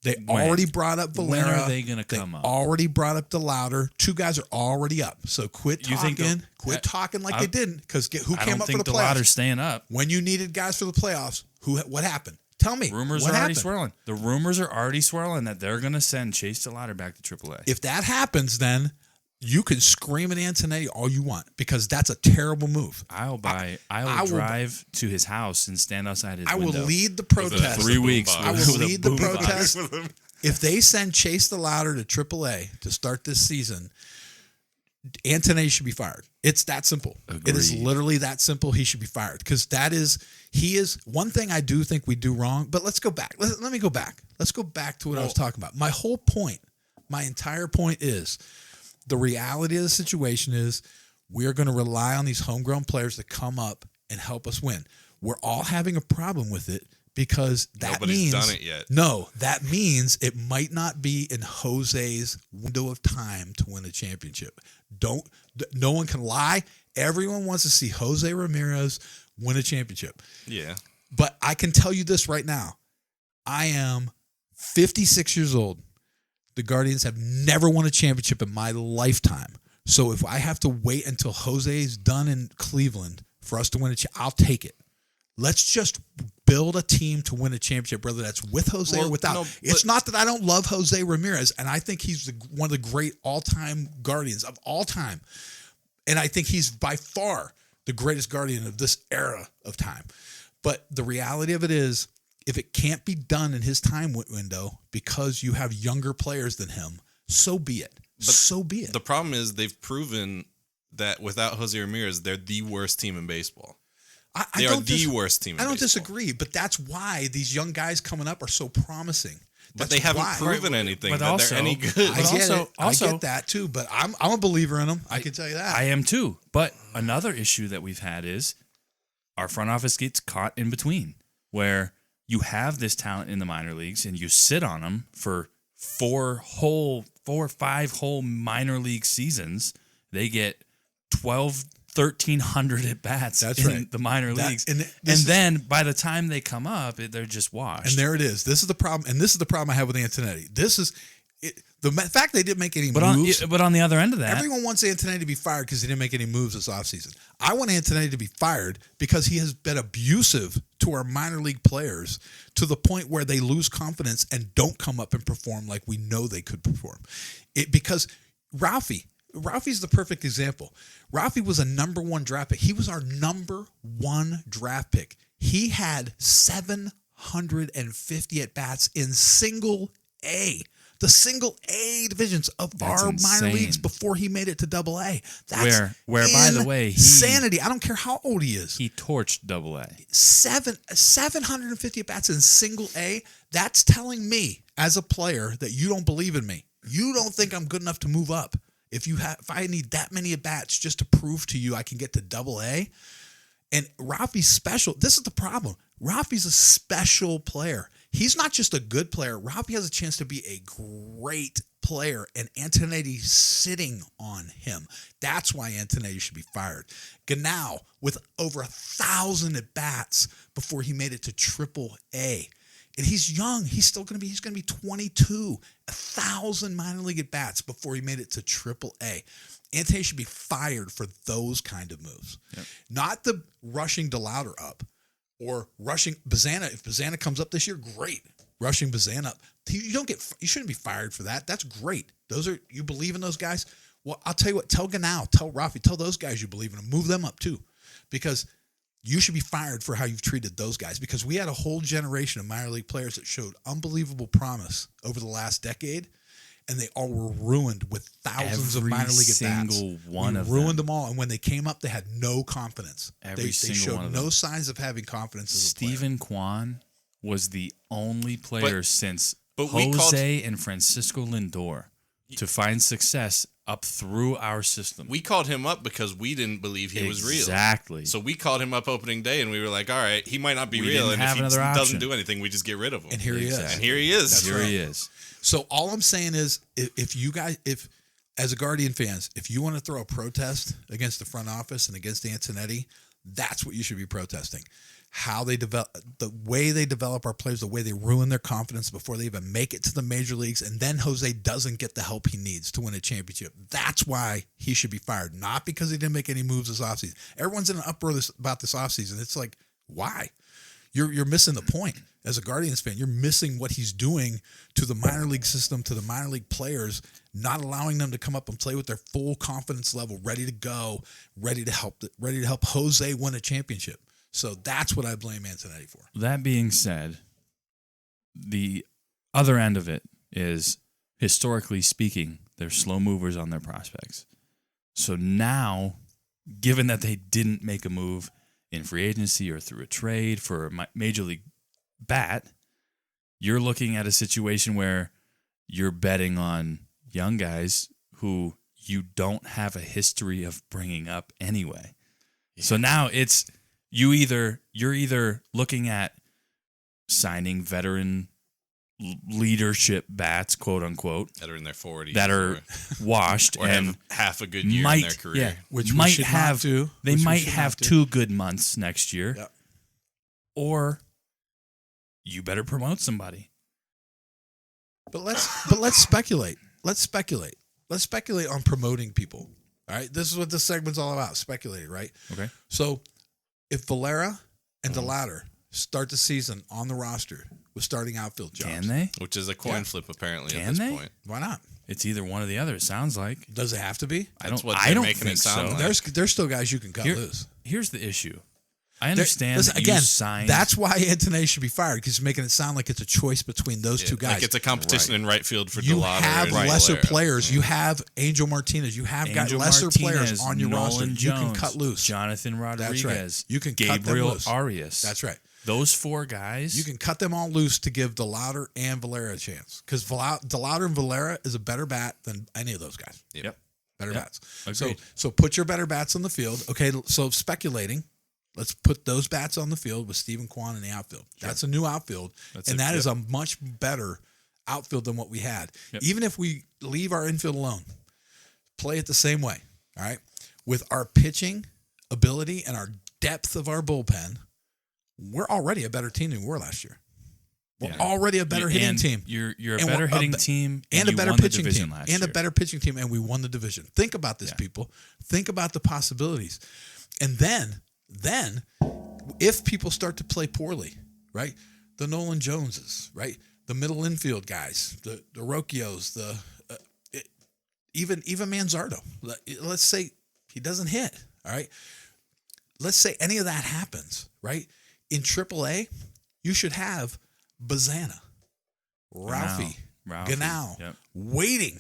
They When? already brought up Valera. When are they gonna come up? Already brought up DeLauder. 2 guys are already up. So quit You think talking. the- Talking like I- they didn't. Because who I came don't up for think the the playoffs? ladder's staying up. When you needed guys for the playoffs, what happened? Tell me. Rumors what are already happened? swirling. The rumors are already swirling that they're going to send Chase DeLauder back to AAA. If that happens, then you can scream at Antonetti all you want because that's a terrible move. I will will- drive to his house and stand outside his I will window. lead the protest. 3 weeks. I with will a lead the boombox. protest. If they send Chase DeLauder to AAA to start this season, Antonetti should be fired. It's that simple. It is Agreed. literally that simple. He should be fired because he is one thing I do think we do wrong. But let's go back. Let me go back. Let's go back to what I was talking about. My whole point, my entire point is the reality of the situation is we're going to rely on these homegrown players to come up and help us win. We're all having a problem with it because that Nobody's means done it yet. No, that means it might not be in Jose's window of time to win a championship. No one can lie. Everyone wants to see Jose Ramirez win a championship. Yeah. But I can tell you this right now. I am 56 years old. The Guardians have never won a championship in my lifetime. So if I have to wait until Jose's done in Cleveland for us to win I'll take it. Let's just build a team to win a championship, whether that's with Jose or without. No, It's not that I don't love Jose Ramirez, and I think he's one of the great all-time Guardians of all time. And I think he's by far the greatest Guardian of this era of time. But the reality of it is, if it can't be done in his time window because you have younger players than him, so be it. So be it. The problem is they've proven that without Jose Ramirez, they're the worst team in baseball. They are the worst team in I don't baseball. disagree, but that's why these young guys coming up are so promising. But That's they haven't why. proven anything But that also- they're any good. I get it. I also- get that too, but I'm a believer in them. I can tell you that. I am too. But another issue that we've had is our front office gets caught in between, where you have this talent in the minor leagues and you sit on them for 4 or 5 whole minor league seasons. They get 1,300 at bats That's in right. the minor That- leagues. and And, this is- then by the time they come up, they're just washed. And there it is. This is the problem, and this is the problem I have with Antonetti. This is the fact they didn't make any moves. but on the other end of that, Everyone wants Antonetti to be fired because he didn't make any moves this offseason. I want Antonetti to be fired because he has been abusive to our minor league players to the point where they lose confidence and don't come up and perform like we know they could perform. Because Ralphie's the perfect example. Ralphie was a number 1 draft pick. He was our number 1 draft pick. He had 750 at bats in single A. The single A divisions of That's our minor insane. leagues before he made it to Double A. That's Where by the way, insanity. I don't care how old he is. he torched AA. 750 at bats in single A. That's telling me as a player that you don't believe in me. You don't think I'm good enough to move up. If I need that many at bats just to prove to you I can get to Double A. And Ralphie's special. This is the problem. Ralphie's a special player. He's not just a good player. Ralphie has a chance to be a great player, and Antonetti's sitting on him. That's why Antonetti should be fired. Ganau with over 1,000 at bats before he made it to Triple A. And he's young. He's going to be 22. 1,000 minor league at bats before he made it to Triple A. Antonetti should be fired for those kind of moves. Yep. Not the rushing DeLauder up or rushing Bazana. If Bazana comes up this year, great. rushing Bazan up. You shouldn't be fired for that. That's great. You believe in those guys. Well, I'll tell you what, tell Ganau, tell Rafi, tell those guys you believe in them. Move them up too, because you should be fired for how you've treated those guys, because we had a whole generation of minor league players that showed unbelievable promise over the last decade, and they all were ruined with thousands of minor league at-bats. Every single one of ruined them. them all, and when they came up, they had no confidence. They showed no signs of having confidence as a player. Stephen Kwan was the only player since we Jose and Francisco Lindor to find success up through our system. We called him up because we didn't believe he was real. Exactly. So we called him up opening day, and we were like, all right, he might not be real, didn't and have if he another doesn't option. do anything, we just get rid of him. And here he is. And here he is. He is. So all I'm saying is, if as a Guardian fans, if you want to throw a protest against the front office and against Antonetti, that's what you should be protesting. How they develop, the way they develop our players, the way they ruin their confidence before they even make it to the major leagues, and then Jose doesn't get the help he needs to win a championship. That's why he should be fired, not because he didn't make any moves this offseason. Everyone's in an uproar about this offseason. It's like, why? You're missing the point. As a Guardians fan, you're missing what he's doing to the minor league system, to the minor league players, not allowing them to come up and play with their full confidence level, ready to go, ready to help Jose win a championship. So that's what I blame Antonetti for. That being said, the other end of it is, historically speaking, they're slow movers on their prospects. So now, given that they didn't make a move in free agency or through a trade for a major league bat, you're looking at a situation where you're betting on young guys who you don't have a history of bringing up anyway. Yeah. So now you're either looking at signing veteran leadership bats, quote unquote, that are in their 40s, that are washed or and have half a good year in their career. Yeah, which might have they might have 2 good months next year. Yep. Or you better promote somebody. But let's speculate. Let's speculate on promoting people. All right, this is what this segment's all about: speculating, right? Okay. So if Valera and DeLauder start the season on the roster with starting outfield jobs, Can they? Which is a coin flip, apparently, Can at this they? point. why not? It's either one or the other. It sounds like. Does it have to be? I That's don't. what I they're don't making think it sound so. like. There's still guys you can cut loose. Here's the issue. I understand Listen, that again, you signed. that's why Antonetti should be fired, because he's making it sound like it's a choice between those two guys. Like it's a competition in right field for You DeLauder have and lesser Valera. players. You have Angel Martinez. You have got Angel lesser Martinez, players on your roster. Nolan You can Jones, cut loose. Jonathan Rodriguez. That's right. You can cut them Gabriel loose. Arias. That's right. Those 4 guys. You can cut them all loose to give DeLauder and Valera a chance, because DeLauder and Valera is a better bat than any of those guys. Yep. Better bats. Agreed. So put your better bats on the field. Okay, so speculating, let's put those bats on the field with Stephen Kwan in the outfield. Sure. That's a new outfield, that is a much better outfield than what we had. Yep. Even if we leave our infield alone, play it the same way, all right? With our pitching ability and our depth of our bullpen, we're already a better team than we were last year. We're already a better hitting team. You're a better hitting team and a better pitching team and a better pitching team, and we won the division. Think about this, people. Think about the possibilities. And then if people start to play poorly, right? The Nolan Joneses, right? The middle infield guys, the Rocchios, even Manzardo. Let's say he doesn't hit, all right? Let's say any of that happens, right? In AAA, you should have Bazana, Ralphie, Ganau, waiting,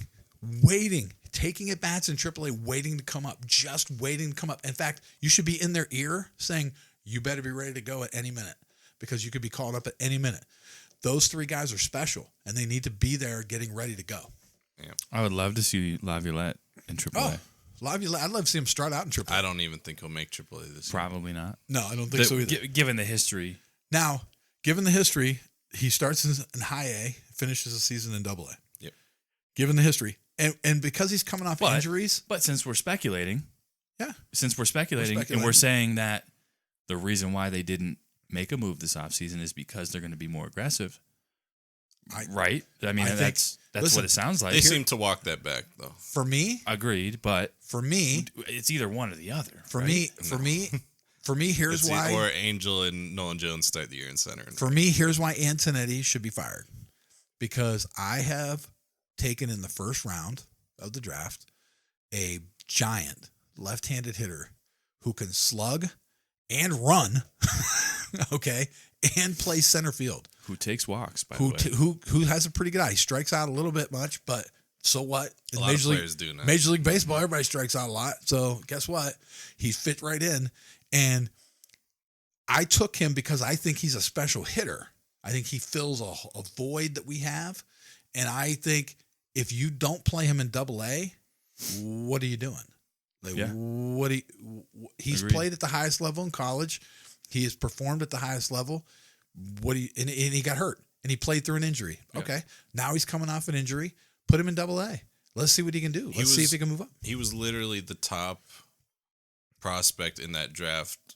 taking at bats in AAA, waiting to come up, just waiting to come up. In fact, you should be in their ear saying, you better be ready to go at any minute, because you could be called up at any minute. Those 3 guys are special, and they need to be there getting ready to go. Yeah. I would love to see Laviolette in AAA. Oh, Laviolette, I'd love to see him start out in AAA. I don't even think he'll make AAA this year. Probably not. No, I don't think so either. Given the history. Now, given the history, he starts in high A, finishes the season in AA. Yep. Given the history. And because he's coming off injuries. But since we're speculating. Yeah. Since we're speculating and we're saying that the reason why they didn't make a move this offseason is because they're going to be more aggressive. Right? I mean, that's what it sounds like. They seem to walk that back, though. For me. Agreed, but for me. It's either one or the other. For For me, here's why. Or Angel and Nolan Jones start the year in center. For me, here's why Antonetti should be fired. Because I have taken in the first round of the draft a giant left-handed hitter who can slug and run, okay, and play center field. Who takes walks, by the way. Who has a pretty good eye. He strikes out a little bit much, but so what? A lot of players do now. Major League Baseball, everybody strikes out a lot. So guess what? He fit right in. And I took him because I think he's a special hitter. I think he fills a void that we have. And I think if you don't play him in Double-A, what are you doing? Like, he's Agreed. played at the highest level in college. He has performed at the highest level. And he got hurt and he played through an injury. Yeah. Okay. Now he's coming off an injury. Put him in Double-A. Let's see what he can do. Let's see if he can move up. He was literally the top prospect in that draft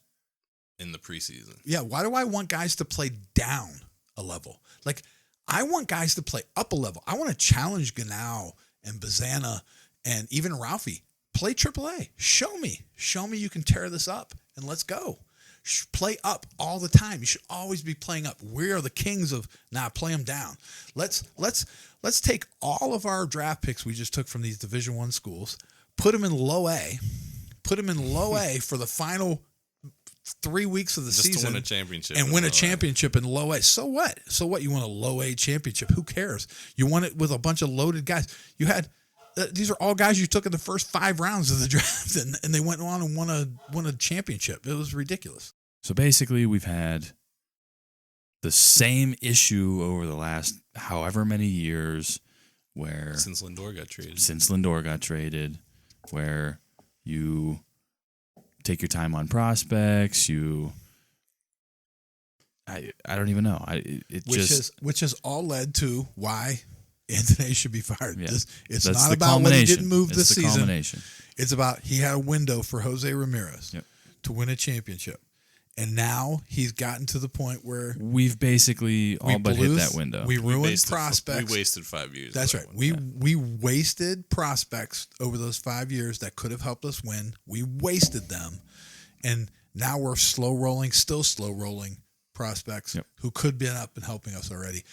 in the preseason. Yeah. Why do I want guys to play down a level? Like, I want guys to play up a level. I want to challenge Ganao and Bazana and even Ralphie. Play AAA. Show me you can tear this up and let's go. Play up all the time. You should always be playing up. We are the kings of play them down. Let's take all of our draft picks we just took from these Division I schools, put them in low A, for the final 3 weeks of the season. Just to win a championship. And win a championship in low A. So what? You want a low A championship. Who cares? You won it with a bunch of loaded guys. You had these are all guys you took in the first 5 rounds of the draft, and they went on and won a championship. It was ridiculous. So basically, we've had the same issue over the last however many years, where since Lindor got traded, where you take your time on prospects. I don't even know. Which has all led to why Anthony should be fired. Yeah. It's not about what he didn't move this season. It's about he had a window for Jose Ramirez to win a championship. And now he's gotten to the point where we've basically all but hit that window. We ruined prospects. We wasted 5 years. That's right. We wasted prospects over those 5 years that could have helped us win. We wasted them. And now we're still slow rolling prospects who could be up and helping us already.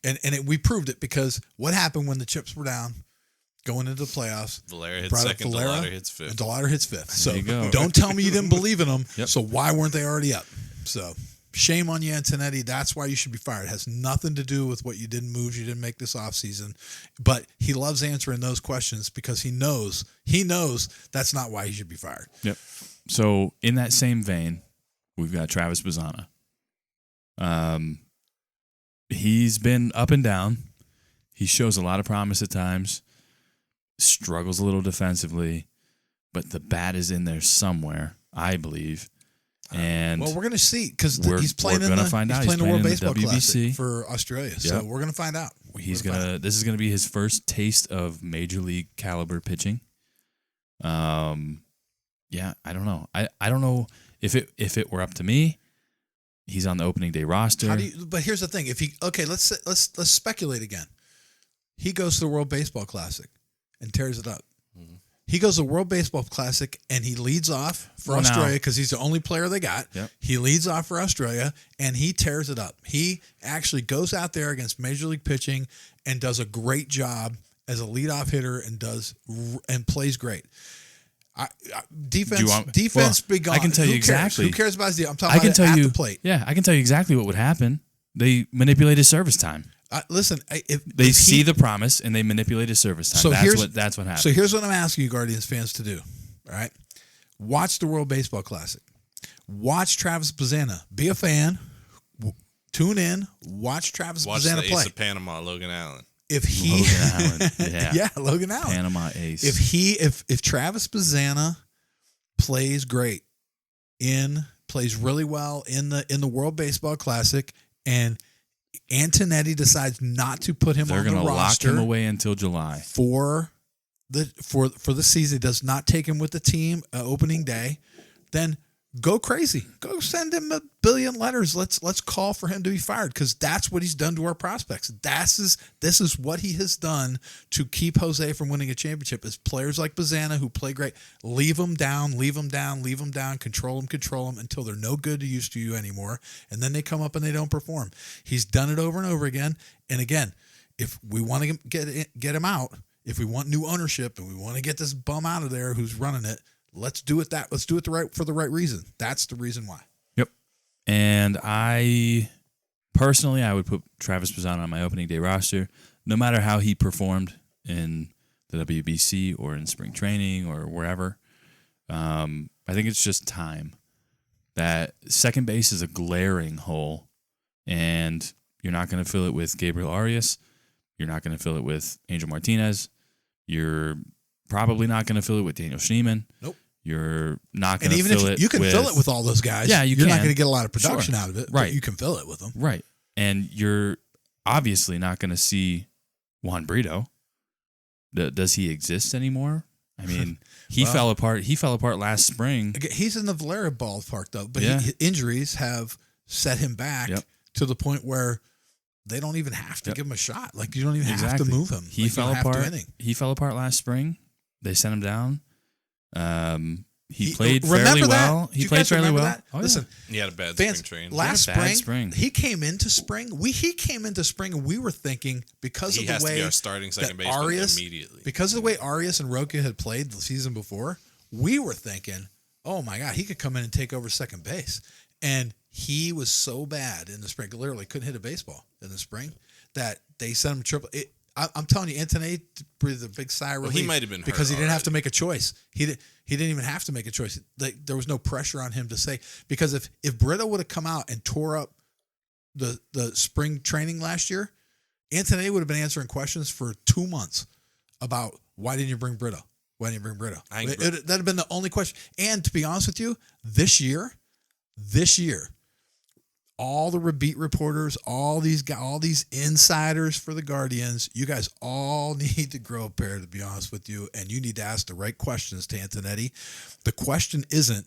And we proved it because what happened when the chips were down going into the playoffs? Valera hits second, DeLauder hits fifth. And DeLauder hits fifth. So don't tell me you didn't believe in them. So why weren't they already up? So shame on you, Antonetti. That's why you should be fired. It has nothing to do with what you didn't move, you didn't make this offseason. But he loves answering those questions because he knows that's not why he should be fired. Yep. So in that same vein, we've got Travis Bazana. He's been up and down. He shows a lot of promise at times, struggles a little defensively, but the bat is in there somewhere, I believe. And we're going to see because he's playing in the World Baseball Classic for Australia. So we're going to find out. This is going to be his first taste of major league caliber pitching. I don't know. I don't know if it were up to me. He's on the opening day roster. But here's the thing: let's speculate again. He goes to the World Baseball Classic and tears it up. Mm-hmm. He goes to the World Baseball Classic and he leads off for Australia because he's the only player they got. Yep. He leads off for Australia and he tears it up. He actually goes out there against Major League pitching and does a great job as a leadoff hitter and plays great. Defense be gone. I can tell you exactly. Who cares about his deal? I'm talking about at the plate. Yeah, I can tell you exactly what would happen. They manipulate his service time. Listen, if they see the promise and they manipulate his service time. So that's what happens. So here's what I'm asking you, Guardians fans, to do. All right, watch the World Baseball Classic. Watch Travis Bazana. Be a fan. Tune in. Watch Travis Bazana play. Watch the Ace of Panama, Logan Allen. Logan Allen, Panama Ace. If Travis Bazana plays great, plays really well in the World Baseball Classic, and Antonetti decides not to put him on the roster, they're going to lock him away until July for the season. Does not take him with the team opening day. Then go crazy. Go send him 1 billion letters. Let's call for him to be fired because that's what he's done to our prospects. This is what he has done to keep Jose from winning a championship. Is players like Bazana who play great, leave them down, control them until they're no good to use to you anymore, and then they come up and they don't perform. He's done it over and over again. And again, if we want to get him out, if we want new ownership and we want to get this bum out of there who's running it, let's do it for the right reason. That's the reason why. Yep. And I would put Travis Bazana on my opening day roster, no matter how he performed in the WBC or in spring training or wherever. I think it's just time. That second base is a glaring hole, and you're not going to fill it with Gabriel Arias. You're not going to fill it with Angel Martinez. You're probably not going to fill it with Daniel Schneemann. Nope. You're not going to fill fill it. it. You can fill it with all those guys. Yeah, you're not going to get a lot of production out of it. Right. But you can fill it with them. Right. And you're obviously not going to see Juan Brito. Does he exist anymore? I mean, he fell apart. He fell apart last spring. He's in the Valera ballpark though, but Yeah. Injuries have set him back to the point where they don't even have to Yep. give him a shot. Like you don't even have to move him. He fell apart. He fell apart last spring. They sent him down. He played fairly well. He played fairly well. That? Oh, yeah. Listen, He had a bad spring training. Last bad spring, he came into spring. He came into spring, and we were thinking because He of the has way to be our starting second baseman Arias, immediately. because of the way Arias and Rocha had played the season before, we were thinking, oh my God, he could come in and take over second base. And he was so bad in the spring, literally couldn't hit a baseball in the spring, that they sent him triple. I'm telling you, Anthony breathed a big sigh of relief. He might have been hurt because he didn't have to already. make a choice. He didn't even have to make a choice. There was no pressure on him to say, because if Brito would have come out and tore up the spring training last year, Anthony would have been answering questions for 2 months about why didn't you bring Brito? Why didn't you bring Brito? That'd have been the only question. And to be honest with you, this year, all the beat reporters, all these insiders for the Guardians, you guys all need to grow a pair, to be honest with you, and you need to ask the right questions to Antonetti. The question isn't,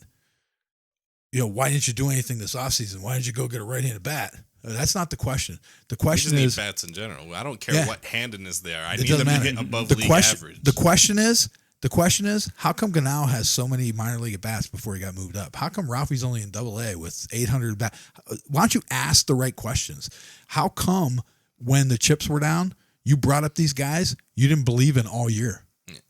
why didn't you do anything this offseason? Why didn't you go get a right-handed bat? That's not the question. The question is bats in general. I don't care what handedness they are. I need doesn't them to matter. hit above The league question, average. The question is, how come Ganao has so many minor league at bats before he got moved up? How come Ralphie's only in Double-A with 800 bats? Why don't you ask the right questions? How come when the chips were down, you brought up these guys you didn't believe in all year?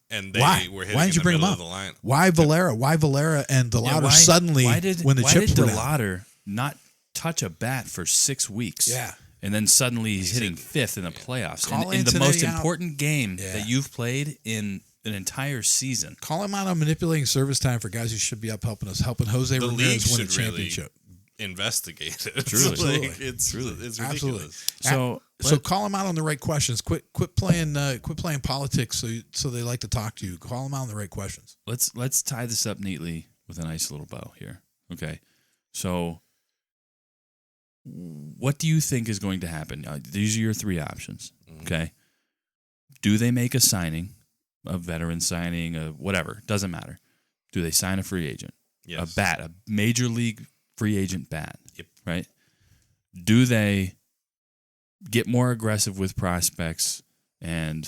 And they were hitting Why didn't you bring them up? the line. Why Valera? Why Valera and DeLauder suddenly when the chips were down? Why did DeLauder not touch a bat for 6 weeks? Yeah. And then suddenly he's hitting fifth in the playoffs. Call In the Antonetti most out. important game that you've played in an entire season. Call him out on manipulating service time for guys who should be up helping Jose The league Ramirez win a should championship. really investigate it. Truly. It's ridiculous. Absolutely. So Call him out on the right questions. Quit playing politics. So they like to talk to you. Call him out on the right questions. let's tie this up neatly with a nice little bow here. Okay. So what do you think is going to happen? These are your three options. Okay. Do they make a signing, a veteran signing, whatever? Doesn't matter. Do they sign a free agent? Yes. A bat, a major league free agent bat. Yep. Right? Do they get more aggressive with prospects and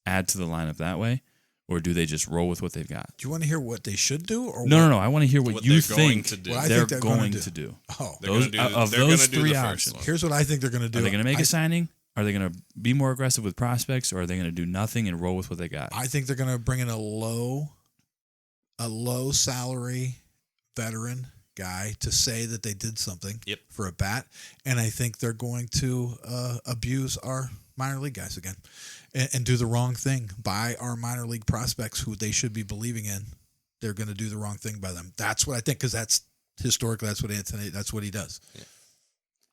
add to the lineup that way? Or do they just roll with what they've got? Do you want to hear what they should do? Or No. I want to hear what you they're going think to do. What I they're think going to do. Oh, They're gonna do- Of they're those gonna do three the first options. one. here's what I think they're going to do. Are they going to make a signing? Are they going to be more aggressive with prospects, or are they going to do nothing and roll with what they got? I think they're going to bring in a low salary veteran guy to say that they did something for a bat, and I think they're going to abuse our minor league guys again and do the wrong thing by our minor league prospects who they should be believing in. They're going to do the wrong thing by them. That's what I think, because that's historically that's what he does. Yeah.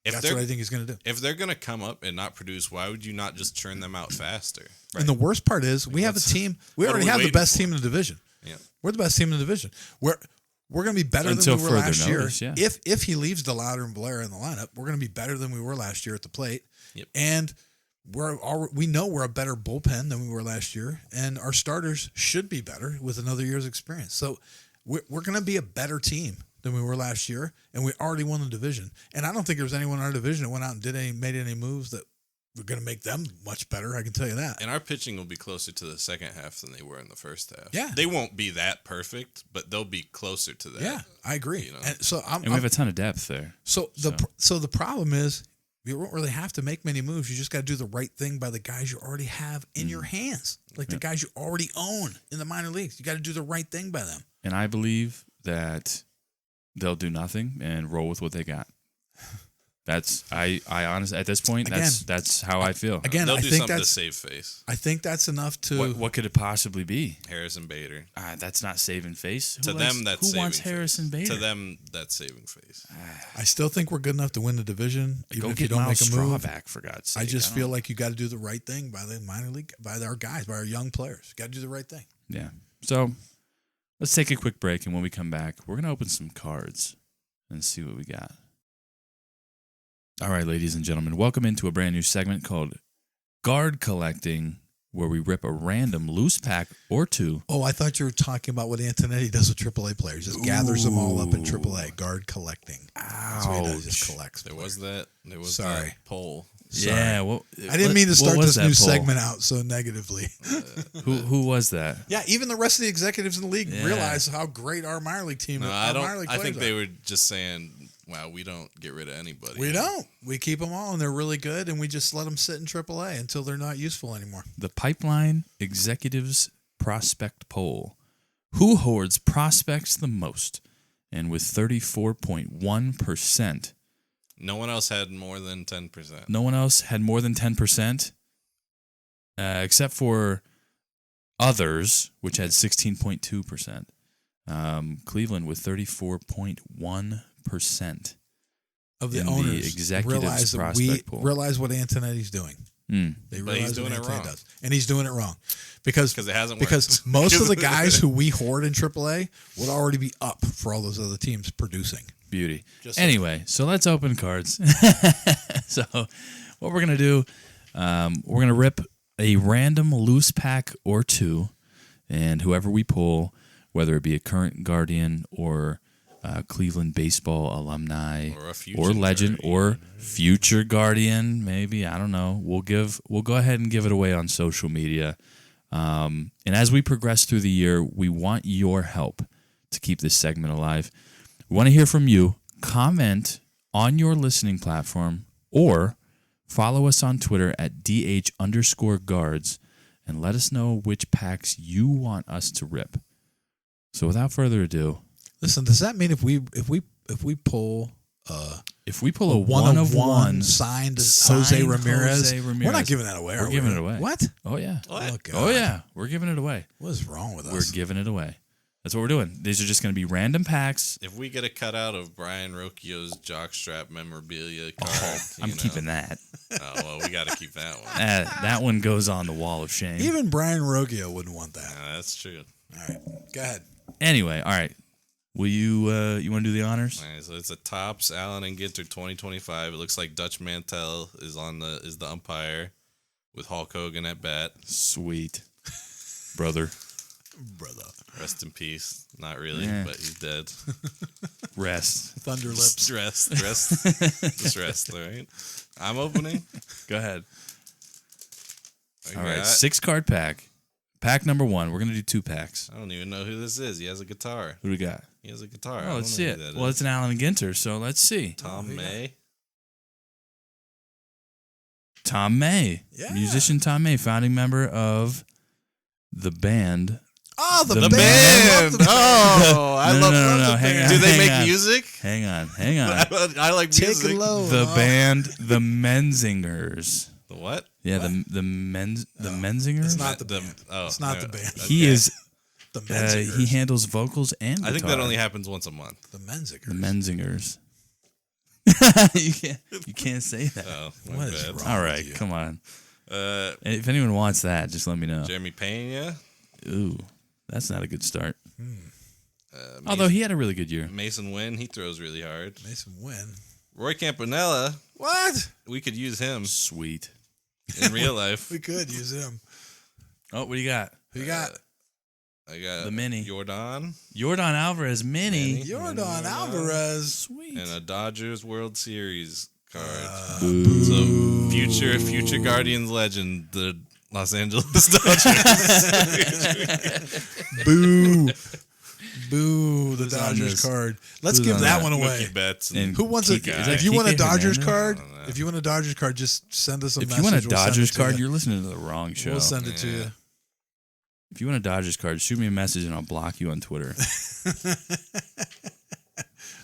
That's what I think he's going to do. If they're going to come up and not produce, why would you not just churn them out faster? Right. And the worst part is we have a team. We already have the best team in the division. Yeah. We're the best team in the division. We're going to be better Until than we were last notice, year. yeah. If he leaves DeLauder and Valera in the lineup, we're going to be better than we were last year at the plate. Yep. And we know we're a better bullpen than we were last year, and our starters should be better with another year's experience. So we're going to be a better team than we were last year, and we already won the division. And I don't think there was anyone in our division that went out and made any moves that were going to make them much better. I can tell you that. And our pitching will be closer to the second half than they were in the first half. Yeah. They won't be that perfect, but they'll be closer to that. Yeah, I agree. You know? And so And we have a ton of depth there. So the problem is you don't really have to make many moves. You just got to do the right thing by the guys you already have in your hands, like the guys you already own in the minor leagues. You got to do the right thing by them. And I believe that they'll do nothing and roll with what they got. That's I honestly at this point that's how I feel. Again, They'll I do think something to that's save face. I think that's enough to. What could it possibly be? Harrison Bader. That's not saving face. To them, that's who saving wants face. Harrison Bader? To them, that's saving face. I still think we're good enough to win the division, even Go if you get don't Miles make a move. Straw back, for God's sake. I just feel like you got to do the right thing by the minor league, by our guys, by our young players. Got to do the right thing. Yeah. So let's take a quick break, and when we come back, we're gonna open some cards and see what we got. All right, ladies and gentlemen, welcome into a brand new segment called Guard Collecting, where we rip a random loose pack or two. Oh, I thought you were talking about what Antonetti does with AAA players. Just gathers them all up in AAA. Guard collecting. That's what he does. He just collects. There players. was Sorry. that poll. Yeah, well, I didn't mean to start what was this new that poll? segment out so negatively. Who was that? Yeah, even the rest of the executives in the league Yeah. realize how great our minor league team No, is. I don't. Minor league I think players they are. were just saying, "Wow, we don't get rid of anybody." We don't. We keep them all, and they're really good, and we just let them sit in AAA until they're not useful anymore. The Pipeline Executives Prospect Poll. Who hoards prospects the most? And with 34.1%. No one else had more than 10%. No one else had more than 10%, except for others, which had 16.2%. Cleveland with 34.1% Of the in the owners executives realize that prospect pool. realize what Antonetti's doing. They But he's realize doing what it Antonetti wrong. does. And he's doing it wrong. Because it hasn't Because worked. most of the guys who we hoard in AAA would already be up for all those other teams producing. Beauty. Just Anyway, so let's open cards. So what we're going to do, we're going to rip a random loose pack or two, and whoever we pull, whether it be a current Guardian or Cleveland baseball alumni Or a future or legend Guardian. or future Guardian, maybe, I don't know. We'll go ahead and give it away on social media. And as we progress through the year, we want your help to keep this segment alive. We want to hear from you. Comment on your listening platform or follow us on Twitter at DH_guards and let us know which packs you want us to rip. So without further ado, Listen, does that mean if we pull if we pull a one of one signed Jose signed Ramirez, Jose we're Ramirez. not giving that away. We're are giving we? it away. What? Oh yeah. What? Oh, God. Oh yeah. We're giving it away. What is wrong with us? We're giving it away. That's what we're doing. These are just going to be random packs. If we get a cutout of Brian Rocchio's jockstrap memorabilia card, I'm keeping that. Oh well, we got to keep that one. That one goes on the wall of shame. Even Brian Rocchio wouldn't want that. That's true. All right, go ahead. Anyway, all right. Will you want to do the honors? All right, so it's a Topps Allen and Ginter 2025. It looks like Dutch Mantel is the umpire with Hulk Hogan at bat. Sweet. Brother. Rest in peace. Not really, Yeah. but he's dead. Rest. Thunder lips. Rest. Just rest, all right? I'm opening. Go ahead. What you All right. got? 6-card pack. Pack number 1. We're going to do 2 packs. I don't even know who this is. He has a guitar. Who do we got? He has a guitar. I Oh, don't let's know see who it. that Well, is. it's an Allen Ginter, so let's see. Tom May. Tom May. Yeah. Musician Tom May, founding member of the band. Oh, the The band. I love the band. Oh, I No, love no, no, the hang band. on, Do they hang make on. music? Hang on. I like Take music. it low. The Oh. band, the Menzingers. The what? Yeah, the Menzingers. It's not the band. Oh, It's not no. the band. He is. The Menzingers. He handles vocals and I think guitar. that only happens once a month. The Menzingers. The Menzingers. you can't say that. Oh, my What is bad. wrong? All with right, you? come on. If anyone wants that, just let me know. Jeremy Pena. Ooh, that's not a good start. Mason, Although he had a really good year. Mason Wynn, he throws really hard. Mason Wynn. Roy Campanella, What? we could use him Sweet. in real life. We could use him. Oh, what do you got? Who you got? I got the mini. Yordan Alvarez mini. Yordan Alvarez. Sweet. and a Dodgers World Series card. Boo. So future Guardians legend, the Los Angeles Dodgers. Boo. Boo, the Who's on Dodgers this? card. Let's Who's give on that that? one away. Mookie Betts And Who wants it? Kike- is that If you want a Kike Dodgers Hernandez? card, I don't know. if you want a Dodgers card, just send us a If message. you want a We'll send Dodgers it to card, you. you're listening to the wrong show. We'll send it to Yeah. you. If you want a Dodgers card, shoot me a message and I'll block you on Twitter.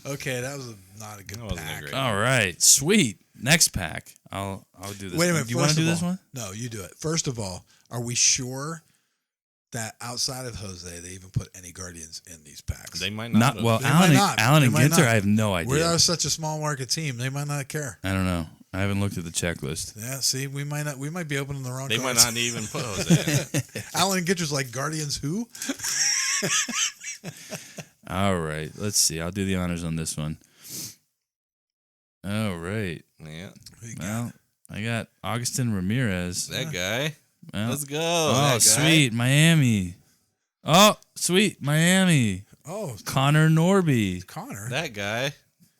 Okay, that was not a good That wasn't a pack. great- All right, sweet. Next pack. I'll do this. Wait a one. minute. Do you want to first do of this all- one? No, you do it. First of all, are we sure that outside of Jose, they even put any Guardians in these packs? They might not. Not have. well. They Alan might and, not. Alan They and might Ginter, not. I have no We idea. are such a small market team. They might not care. I don't know. I haven't looked at the checklist. Yeah, see, we might not. We might be opening the wrong. They might cards. not even put Jose in it. Alan Ginter's like Guardians. Who? All right, let's see. I'll do the honors on this one. All right. Yeah, Well, I got Augustin Ramirez. that guy. Well, Let's go. oh, that guy. sweet. Miami. Oh, sweet. Miami. Oh, Connor Norby. Connor. That guy.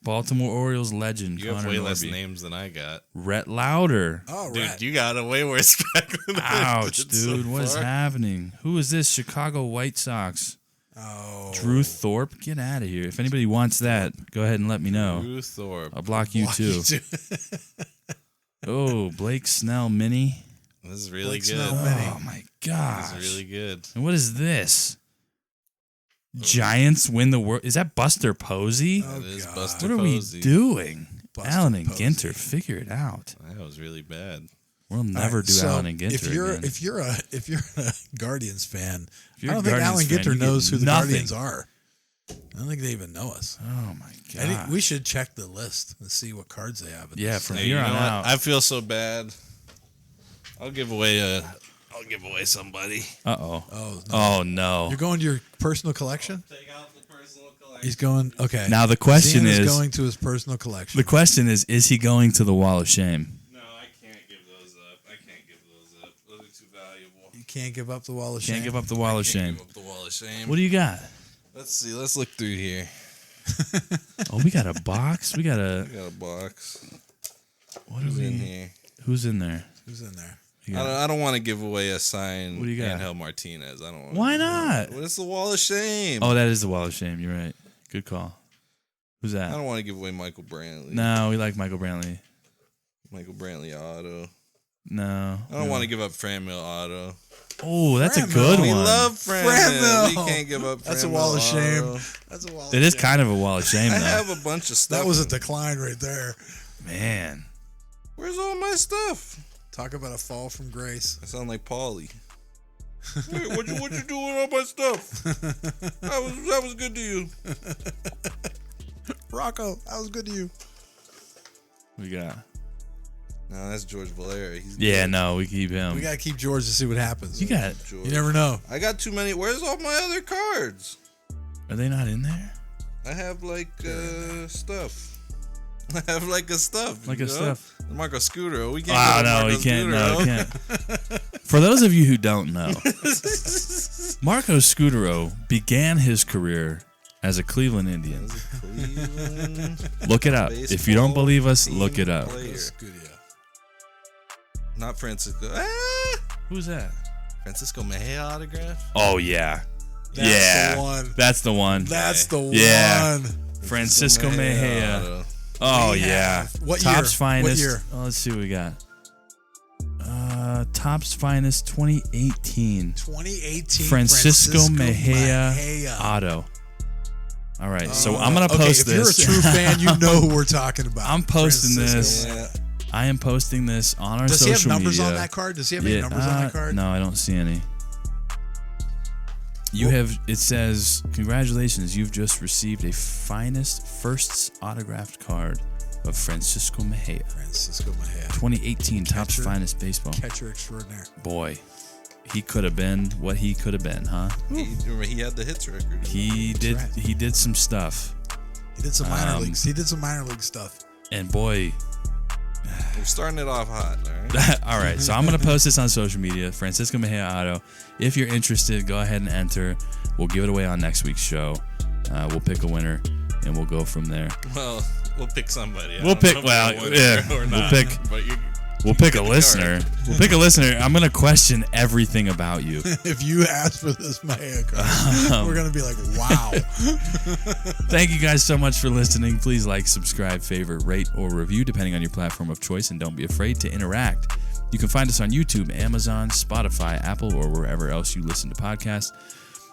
Baltimore Orioles legend. You Connor have way Norby. less names than I got. Rhett Lauder. Oh, Dude, right. you got a way worse spec than I Ouch, did so dude. What is far. happening? Who is this? Chicago White Sox. Oh, Drew Thorpe. Get out of here. If anybody wants that, go ahead and let me know. Drew Thorpe. I'll block you too. Oh, Blake Snell mini. This is really Blake good. Snell mini. Oh my This gosh. is really good. And what is this? Giants win the world. Is that Buster Posey? Oh, That is God. Buster What are we Posey. doing? Buster Alan and Posey. Ginter, figure it out. That was really bad. We'll All never right, do so Alan and Ginter If you're again. if you're a Guardians fan, If you're I a don't think Guardians Alan fan, Ginter you knows get who the nothing. Guardians are. I don't think they even know us. Oh my I think god. we should check the list and see what cards they have. In Yeah, this. from Hey, here you know on what? out. I feel so bad. I'll give away somebody. Uh-oh. Oh, no. Oh no. You're going to your personal collection? Take out the personal collection. He's going. Okay. Now the question Zian is going to his personal collection. the question is he going to the Wall of Shame? No, I can't give those up. I can't give those up. Those are too valuable. You can't give up the wall of Can't shame. give up the Wall of Shame. Give up the wall of shame. What do you got? Let's see. Let's look through here. Oh, we got a box. We got a We got a box. what are Who's in we? here? Who's in there? Who's in there? You got- I don't want to give away a signed What do you got? Angel Martinez. I don't. Wanna Why give not? away- Well, it's the wall of shame. Oh, that is the Wall of Shame. You're right. Good call. Who's I that? don't want to give away Michael Brantley. No, we like Michael Brantley. Michael Brantley auto. No. I don't want to give up Franmil auto. Oh, that's a Franmil. good We one. love Franmil. Franmil. We can't give up. That's a Franmil wall of shame. auto. That's a wall. It is kind of a Wall of Shame, I though. have a bunch of stuff. That was a decline right there. Man. Where's all my stuff? Talk about a fall from grace. I sound like Paulie. Hey, what you doing with all my stuff? That was good to you. Rocco, that was good to you. We got. No, that's George Valera. He's Yeah, good. no, we keep him. We gotta keep George to see what happens. You got. George. You never know. I got too many. Where's all my other cards? Are they not in there? I have like stuff. I have like a stuff. Like you a know? stuff. Marco Scudero. We can't. Oh, give up no, Marco he can't. No, he Scudero. can't. For those of you who don't know, Marco Scudero began his career as a Cleveland Indian. Cleveland Look it up. If you don't believe us, look it up. player. That's good, yeah. Not Francisco. Who's that? Francisco Mejia autograph. Oh, yeah. That's yeah. the one. That's the one. That's the Yeah. one. Francisco Mejia. auto. Oh, We yeah. have- what Topps year? Finest. What year? Oh, let's see what we got. Topps Finest 2018. 2018. Francisco Mejia auto. All right, so I'm gonna post if this. you're a true fan, you know who we're talking about. I'm posting Francisco. this. Yeah. I am posting this on our Does he social have numbers media. on that card? Does he have any numbers on that card? No, I don't see any. You have. It says, "Congratulations, you've just received a finest firsts autographed card of Francisco Mejia, Francisco Mejia, 2018 Topps Catcher. Finest Baseball." catcher extraordinaire. Boy, he could have been what he could have been, huh? He had the hits record. He did. right. He did some stuff, He did some minor leagues. He did some minor league stuff. and boy. We're starting it off hot, all right? All right, so I'm gonna post this on social media, Francisco Mejia Auto. If you're interested, go ahead and enter. We'll give it away on next week's show. We'll pick a winner, and we'll go from there. Well, we'll pick somebody. We'll pick a listener. We'll pick a listener. I'm going to question everything about you. If you ask for this Maya card, we're going to be like, wow. Thank you guys so much for listening. Please like, subscribe, favorite, rate, or review, depending on your platform of choice, and don't be afraid to interact. You can find us on YouTube, Amazon, Spotify, Apple, or wherever else you listen to podcasts.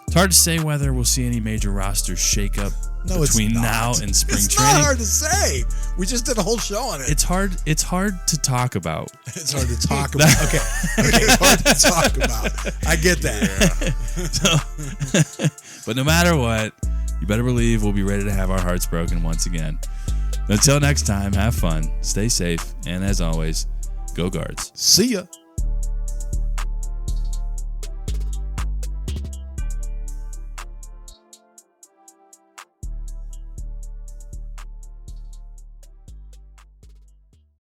It's hard to say whether we'll see any major roster shakeup between now and spring training. It's not hard to say. We just did a whole show on it. It's hard to talk about. It's hard to talk about. Okay, it's hard to talk about. I get that. But no matter what, you better believe we'll be ready to have our hearts broken once again. Until next time, have fun, stay safe, and as always, go Guards. See ya.